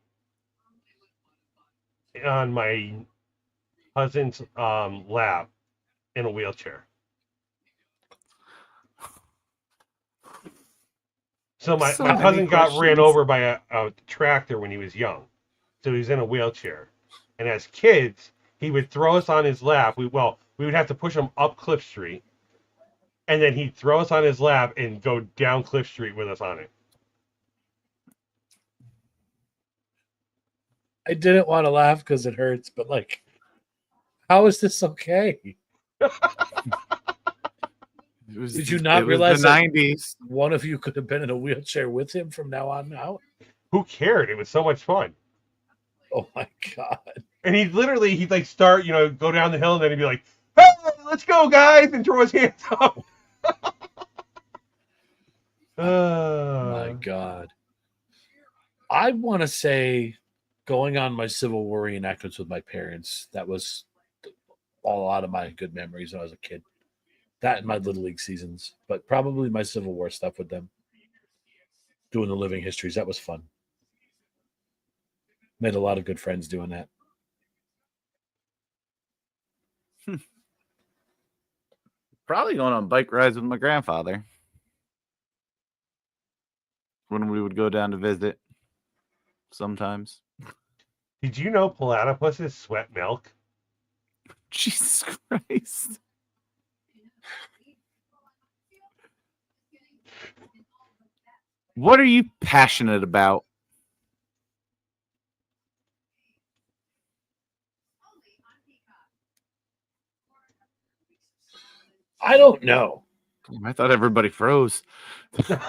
on my cousin's lap in a wheelchair. So my many cousin got ran questions. over by a tractor when he was young. So he was in a wheelchair. And as kids, he would throw us on his lap. We would have to push him up Cliff Street. And then he'd throw us on his lap and go down Cliff Street with us on it. I didn't want to laugh because it hurts, but like, how is this okay? Did you not it was realize the that 90s? one of you could have been in a wheelchair with him from now on out? Who cared? It was so much fun. Oh my God. And he'd like start, go down the hill, and then he'd be like, "Hey, let's go, guys!" and throw his hands up. My God. I want to say going on my Civil War reenactments with my parents, that was a lot of my good memories when I was a kid. That and my Little League seasons, but probably my Civil War stuff with them. Doing the living histories, that was fun. Made a lot of good friends doing that. Probably going on bike rides with my grandfather when we would go down to visit sometimes. Did you know platypuses sweat milk? Jesus Christ. What are you passionate about? I don't know. I thought everybody froze. Like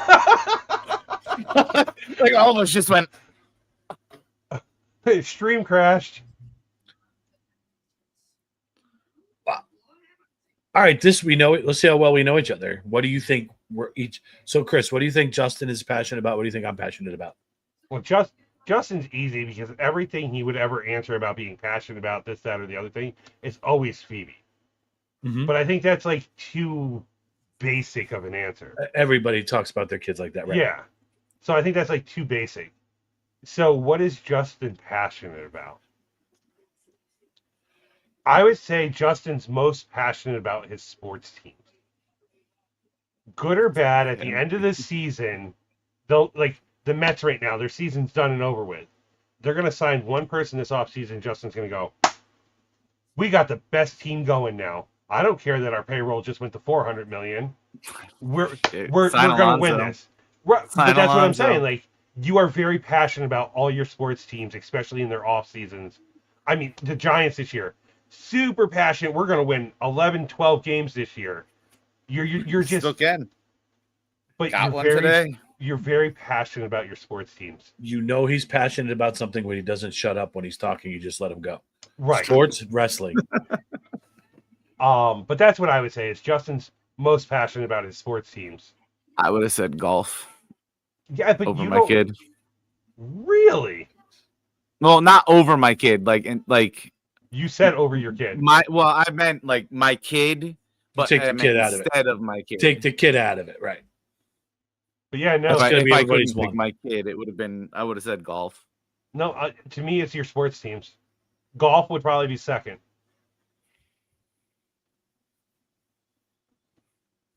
all of us just went. Stream crashed. All right, this we know. Let's see how well we know each other. What do you think we're each? So, Chris, what do you think Justin is passionate about? What do you think I'm passionate about? Well, Justin's easy because everything he would ever answer about being passionate about this, that, or the other thing is always Phoebe. Mm-hmm. But I think that's like too basic of an answer. Everybody talks about their kids like that, right? Yeah. So I think that's like too basic. So what is Justin passionate about? I would say Justin's most passionate about his sports teams. Good or bad, at the end of the season, they'll like the Mets right now, their season's done and over with. They're going to sign one person this offseason. Justin's going to go, we got the best team going now. I don't care that our payroll just went to $400 million. We're going to win this. But that's what I'm saying. Like, you are very passionate about all your sports teams, especially in their off seasons. I mean, the Giants this year, super passionate. We're going to win 11, 12 games this year. You're just still can. But got one today. You're very passionate about your sports teams. You know he's passionate about something when he doesn't shut up when he's talking. You just let him go. Right. Sports, wrestling. But that's what I would say is Justin's most passionate about his sports teams. I would have said golf. Yeah, but over my kid. Really? Well, not over my kid. Like you said over your kid. I meant like my kid, but take the kid out of it instead of my kid. Take the kid out of it, right? But yeah, no. If I couldn't one. pick my kid, it would have been. I would have said golf. No, to me, it's your sports teams. Golf would probably be second.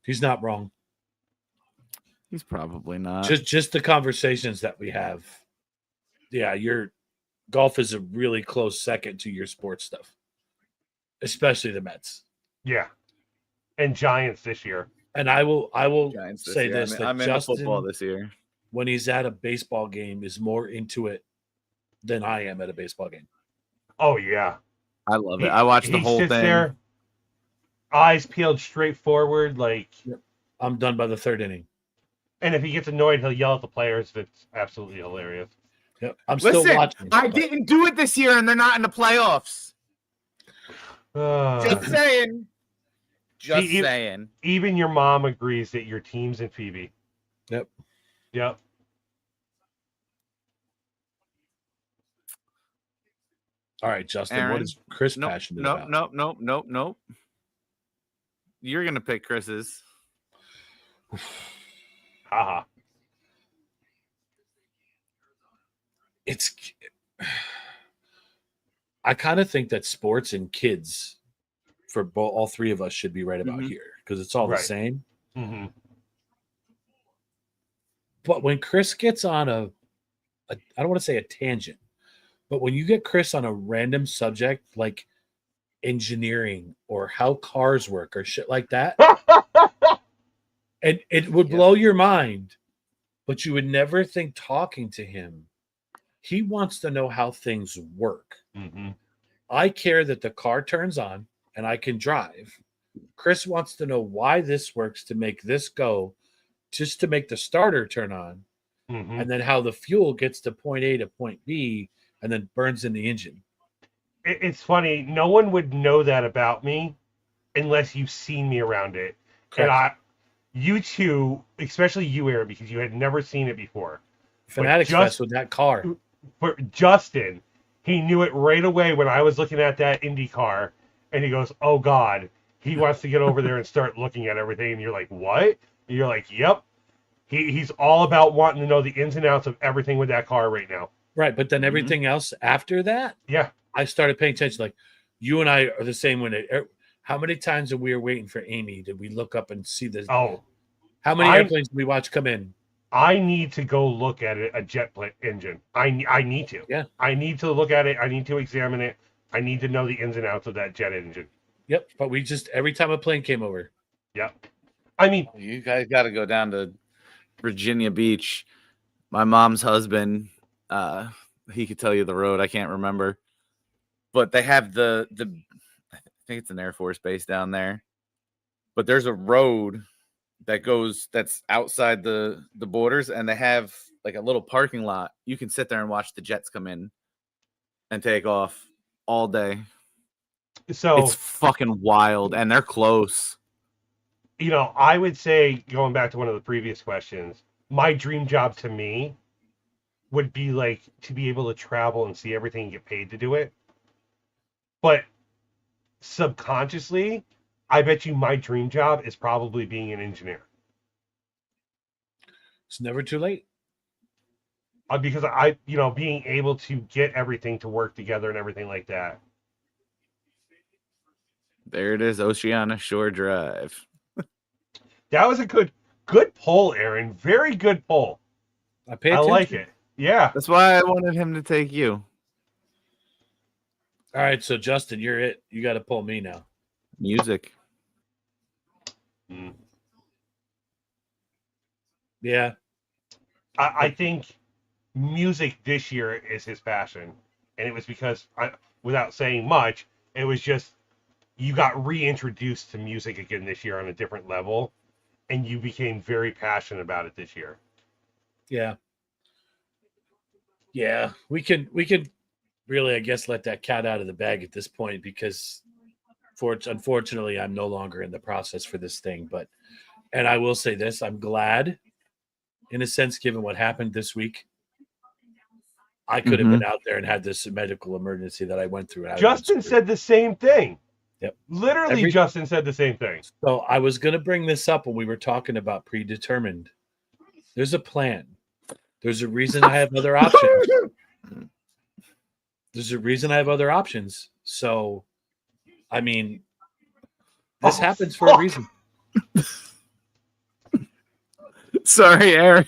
He's not wrong. He's probably not. Just the conversations that we have. Yeah, your golf is a really close second to your sports stuff, especially the Mets. Yeah, and Giants this year. And I will say year. this: I'm that into Justin, football this year. when he's at a baseball game, is more into it than I am at a baseball game. Oh yeah, I love it. I watched the whole thing. There, eyes peeled straight forward, like I'm done by the third inning. And if he gets annoyed, he'll yell at the players. It's absolutely hilarious. Yep. I'm still watching. I didn't do it this year, and they're not in the playoffs. Just saying. Just saying. Even your mom agrees that your team's in Phoebe. Yep. Yep. All right, Justin. Aaron, what is Chris passionate about? Nope. You're gonna pick Chris's. Haha. I kind of think that sports and kids for all three of us should be right about here because it's all the same. Mm-hmm. But when Chris gets on I don't want to say a tangent, but when you get Chris on a random subject like engineering or how cars work or shit like that, and it would blow your mind, but you would never think talking to him. He wants to know how things work. Mm-hmm. I care that the car turns on and I can drive, Chris wants to know why this works to make this go, just to make the starter turn on, Mhm. and then how the fuel gets to point A to point B and then burns in the engine. It's funny. No one would know that about me unless you've seen me around it. Correct. You two, especially you, Aaron, because you had never seen it before. Fanatics just- Fest with that car. For Justin, he knew it right away when I was looking at that Indy car, and he goes, "Oh God." He wants to get over there and start looking at everything, and you're like, "What?" And you're like, "Yep." He's all about wanting to know the ins and outs of everything with that car right now. Right. But then everything else after that, Yeah. I started paying attention. Like you and I are the same when how many times when we were waiting for Amy did we look up and see this? Oh, How many airplanes did we watch come in? I need to go look at a jet engine. I need to. Yeah. I need to look at it. I need to examine it. I need to know the ins and outs of that jet engine. Yep. But we just every time a plane came over. Yep. I mean, You guys got to go down to Virginia Beach. My mom's husband, he could tell you the road. I can't remember, but they have the I think it's an Air Force base down there. But there's a road that's outside the borders, and they have like a little parking lot. You can sit there and watch the jets come in and take off all day. so It's fucking wild, and they're close. I would say, going back to one of the previous questions, my dream job to me would be like to be able to travel and see everything and get paid to do it. But subconsciously, I bet you my dream job is probably being an engineer. It's never too late. Because being able to get everything to work together and everything like that. There it is, Oceana Shore Drive. That was a good poll, Aaron. Very good poll. I pay I attention. like it. Yeah. That's why I wanted him to take you. All right, so Justin, you're it. You got to pull me now. Music. Yeah. I think music this year is his passion. And it was because, without saying much, it was just you got reintroduced to music again this year on a different level. And you became very passionate about it this year. Yeah. Yeah. We can really, I guess, let that cat out of the bag at this point because unfortunately I'm no longer in the process for this thing. And I will say this, I'm glad, in a sense, given what happened this week. I could have been out there and had this medical emergency that I went through. Justin said the same thing. Yep. Literally, Justin said the same thing. So I was going to bring this up when we were talking about predetermined. There's a plan. There's a reason I have other options. There's a reason I have other options. So, I mean, this happens for a reason. Sorry, Aaron.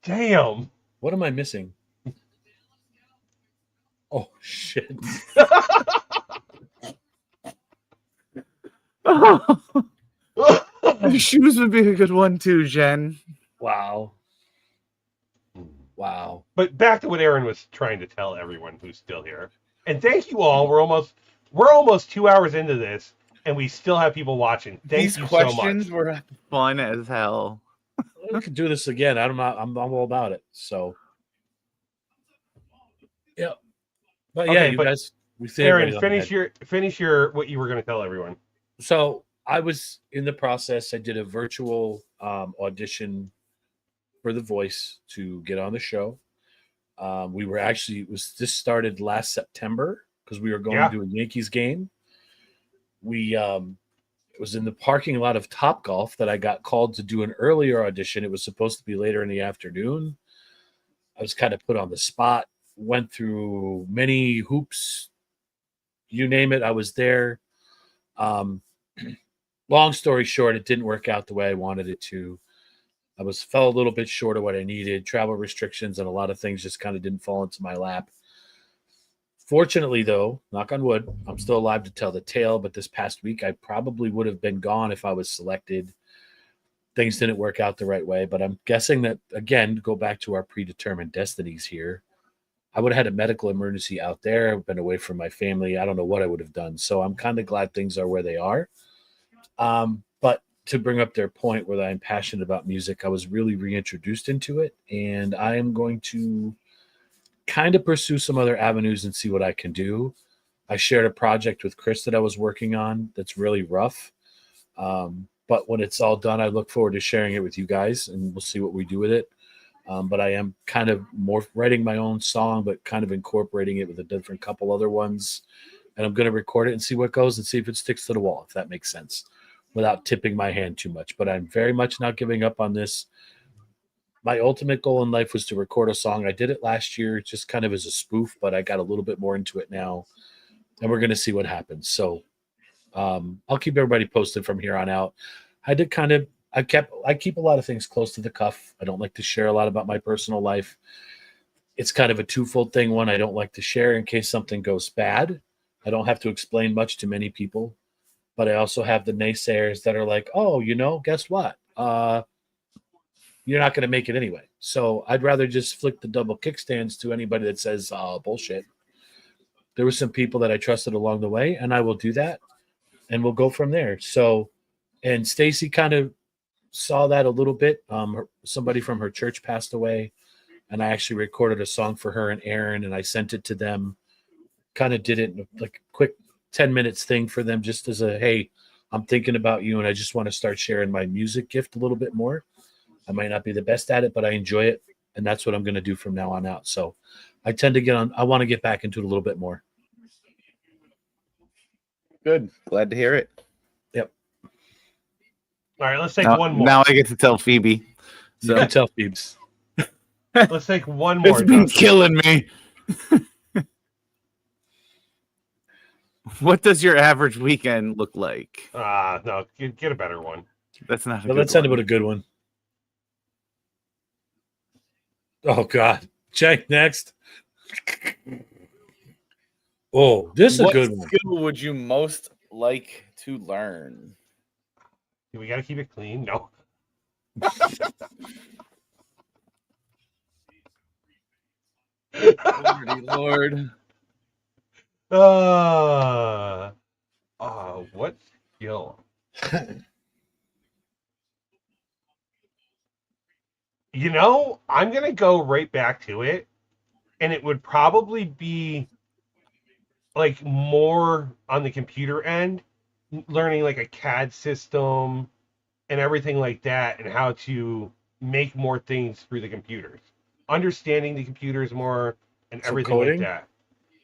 Damn. What am I missing? Oh, shit. The shoes would be a good one too, Jen. Wow. Wow. But back to what Aaron was trying to tell everyone who's still here. And thank you all. We're almost 2 hours into this, and we still have people watching. Thank These you questions so much. were fun as hell. We could do this again. I'm all about it. So, yeah. But yeah, Okay, you but guys. We say Aaron, finish your what you were going to tell everyone. So I was in the process. I did a virtual audition for The Voice to get on the show. We were actually this started last September because we were going to a Yankees game. We it was in the parking lot of Topgolf that I got called to do an earlier audition. It was supposed to be later in the afternoon. I was kind of put on the spot. Went through many hoops. You name it, I was there. Long story short, it didn't work out the way I wanted it to. I fell a little bit short of what I needed. Travel restrictions and a lot of things just kind of didn't fall into my lap. Fortunately, though, knock on wood, I'm still alive to tell the tale. But this past week, I probably would have been gone if I was selected. Things didn't work out the right way. But I'm guessing that, again, go back to our predetermined destinies here. I would have had a medical emergency out there. I've been away from my family. I don't know what I would have done. So I'm kind of glad things are where they are. But to bring up their point where I'm passionate about music, I was really reintroduced into it, and I am going to kind of pursue some other avenues and see what I can do. I shared a project with Chris that I was working on that's really rough. But when it's all done, I look forward to sharing it with you guys, and we'll see what we do with it. But I am kind of more writing my own song, but kind of incorporating it with a different couple other ones. And I'm going to record it and see what goes and see if it sticks to the wall, if that makes sense, without tipping my hand too much. But I'm very much not giving up on this. My ultimate goal in life was to record a song. I did it last year just kind of as a spoof, but I got a little bit more into it now. And we're going to see what happens. So I'll keep everybody posted from here on out. I keep a lot of things close to the cuff. I don't like to share a lot about my personal life. It's kind of a twofold thing. One, I don't like to share in case something goes bad. I don't have to explain much to many people, but I also have the naysayers that are like, oh, guess what? You're not going to make it anyway. So I'd rather just flick the double kickstands to anybody that says, bullshit. There were some people that I trusted along the way, and I will do that, and we'll go from there. So, and Stacy kind of saw that a little bit. Somebody from her church passed away, and I actually recorded a song for her and Aaron, and I sent it to them. Kind of did it in like a quick 10 minutes thing for them, just as a, hey, I'm thinking about you, and I just want to start sharing my music gift a little bit more. I might not be the best at it, but I enjoy it, and that's what I'm going to do from now on out. So I tend to I want to get back into it a little bit more. Good. Glad to hear it. Yep. All right, let's take one more. Now I get to tell Phoebe. So you can tell Phoebes. Let's take one more. It's been killing me. What does your average weekend look like? No, get a better one. That's not a Well, good let's end it one. with a good one. Oh, God. Check next. Oh, this is a good one. What skill would you most like to learn? We got to keep it clean. No. Lord. What skill? I'm going to go right back to it, and it would probably be like more on the computer end, learning like a CAD system and everything like that, and how to make more things through the computers, understanding the computers more and everything like that.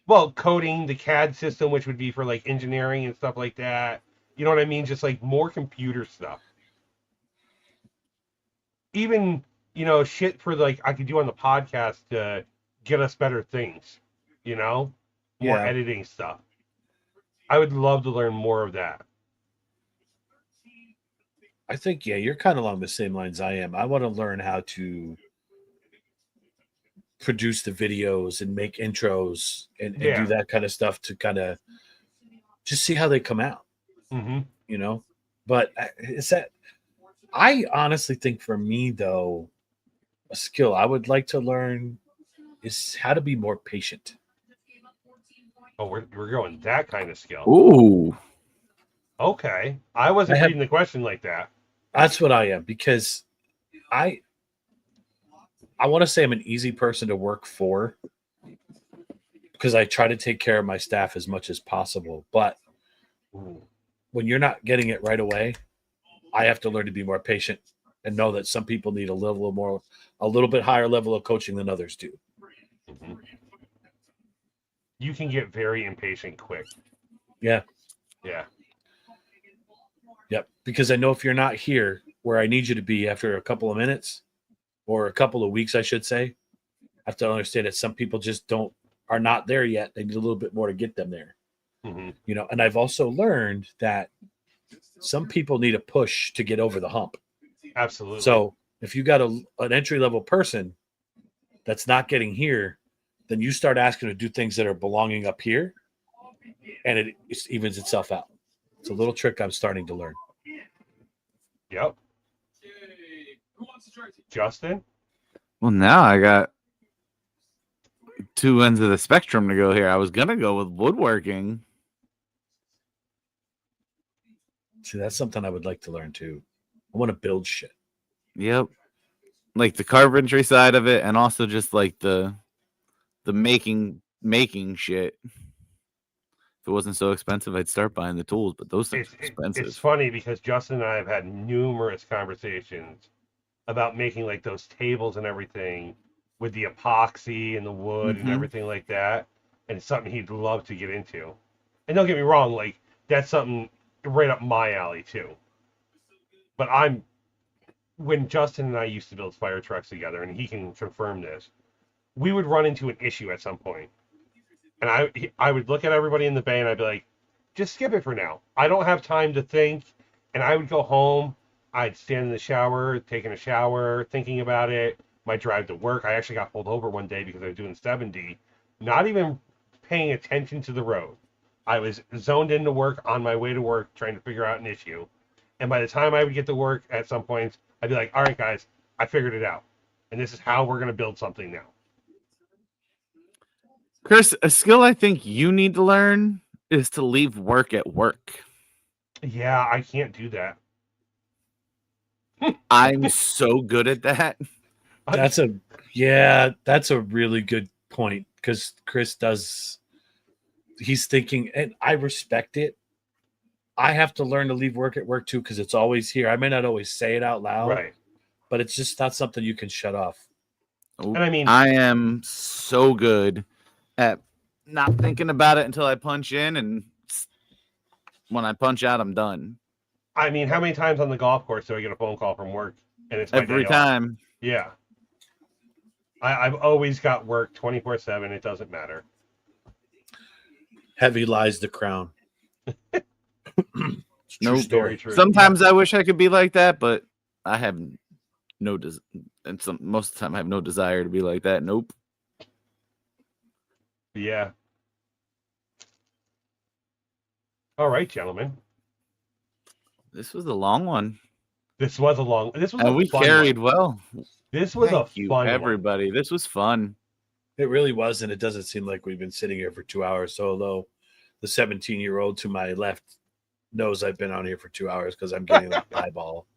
Well, coding the CAD system, which would be for like engineering and stuff like that. You know what I mean? Just like more computer stuff. Even, shit for like I could do on the podcast to get us better things, more editing stuff. I would love to learn more of that. I think, you're kind of along the same lines I am. I want to learn how to produce the videos and make intros and do that kind of stuff to kind of just see how they come out. Mm-hmm. But I honestly think for me, though, a skill I would like to learn is how to be more patient. Oh, we're going that kind of skill. Ooh. Okay. I wasn't reading the question like that. That's what I am, because I want to say I'm an easy person to work for because I try to take care of my staff as much as possible. But when you're not getting it right away, I have to learn to be more patient and know that some people need a little bit higher level of coaching than others do. Mm-hmm. You can get very impatient quick. Yeah. Yeah. Yep. Because I know if you're not here where I need you to be after a couple of minutes or a couple of weeks, I should say, I have to understand that some people just are not there yet. They need a little bit more to get them there. Mm-hmm. And I've also learned that some people need a push to get over the hump. Absolutely. So if you got an entry-level person that's not getting here, then you start asking to do things that are belonging up here, and it evens itself out. It's a little trick I'm starting to learn. Yep. Justin? Well, now I got two ends of the spectrum to go here. I was going to go with woodworking. See, that's something I would like to learn too. I want to build shit. Yep. Like the carpentry side of it, and also just like the making shit. If it wasn't so expensive, I'd start buying the tools, but those things are expensive. It's funny because Justin and I have had numerous conversations about making like those tables and everything with the epoxy and the wood and everything like that. And it's something he'd love to get into. And don't get me wrong, like that's something right up my alley too. But when Justin and I used to build fire trucks together, and he can confirm this, we would run into an issue at some point. And I would look at everybody in the bay and I'd be like, just skip it for now. I don't have time to think. And I would go home. I'd stand in the shower, taking a shower, thinking about it. My drive to work. I actually got pulled over one day because I was doing 70, not even paying attention to the road. I was zoned into work on my way to work, trying to figure out an issue. And by the time I would get to work at some points, I'd be like, all right, guys, I figured it out. And this is how we're going to build something now. Chris, a skill I think you need to learn is to leave work at work. Yeah, I can't do that. I'm so good at that. That's a really good point because Chris does. He's thinking, and I respect it. I have to learn to leave work at work too because it's always here. I may not always say it out loud, Right. But it's just not something you can shut off. And I mean, I am so good at not thinking about it until I punch in, and when I punch out, I'm done. how many times on the golf course do I get a phone call from work? And it's my Every day off? time. Yeah. I've always got work 24/7. It doesn't matter. Heavy lies the crown. It's a true Nope. story. Very true. Sometimes I wish I could be like that, but I have most of the time I have no desire to be like that. Nope. Yeah. All right, gentlemen. This was a long one, This was a and we fun carried one. well. This was Thank a you, fun one. everybody. This was fun. It really was, and it doesn't seem like we've been sitting here for 2 hours. Although the 17-year-old to my left knows I've been on here for 2 hours because I'm getting like an eyeball.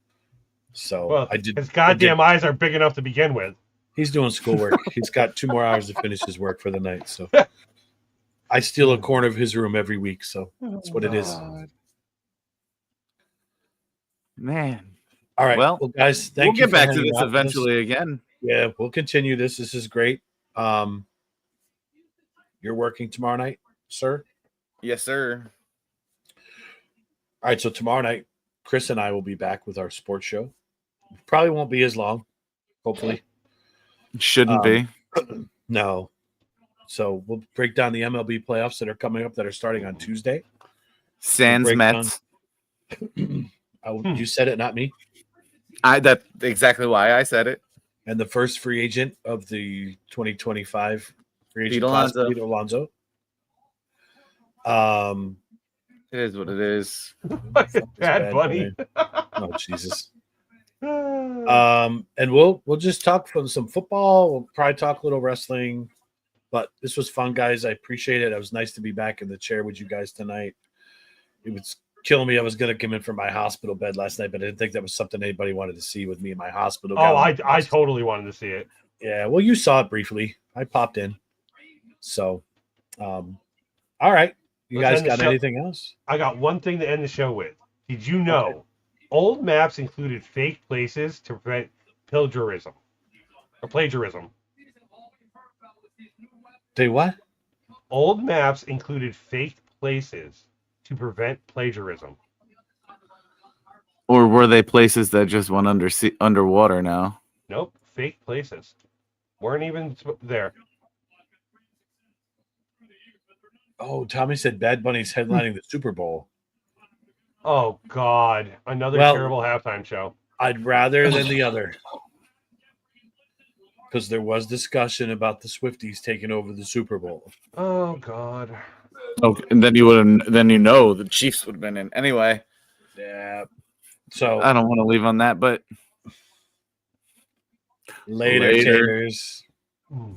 So Well, I did. his goddamn eyes are big enough to begin with. He's doing schoolwork. He's got 2 more hours to finish his work for the night. So I steal a corner of his room every week. So that's what it is. Man. All right. Well, Well, guys, We'll thank you. get for back to hanging this out with us. eventually again. Yeah, we'll continue this. This is great. You're working tomorrow night, sir? Yes, sir. All right. So tomorrow night, Chris and I will be back with our sports show. Probably won't be as long, hopefully. Shouldn't be. No. So we'll break down the MLB playoffs that are coming up that are starting on Tuesday. Sans breakdown. Mets. You said it, not me. That's exactly why I said it. And the first free agent of the 2025 free agent Pete class, Alonso. Pete Alonso. It is what it is. Bad Bunny. Oh Jesus. And we'll just talk from some football. We'll probably talk a little wrestling. But this was fun, guys. I appreciate it. It was nice to be back in the chair with you guys tonight. It was killing me. I was going to come in from my hospital bed last night, but I didn't think that was something anybody wanted to see with me in my hospital. Oh, gown. I totally wanted to see it. Yeah, well, you saw it briefly. I popped in. So, all right. You Let's guys end the got show. anything else? I got one thing to end the show with. Did you know old maps included fake places to prevent plagiarism? Or plagiarism. Say what? Old maps included fake places to prevent plagiarism. Or were they places that just went underwater now? Nope, fake places. Weren't even there. Oh, Tommy said Bad Bunny's headlining the Super Bowl. Oh, God. Another Well- terrible halftime show. I'd rather than the other. Because there was discussion about the Swifties taking over the Super Bowl. Oh, God. Okay, and then the Chiefs would have been in anyway. Yeah. So I don't want to leave on that, but later. Later. Taters. Mm.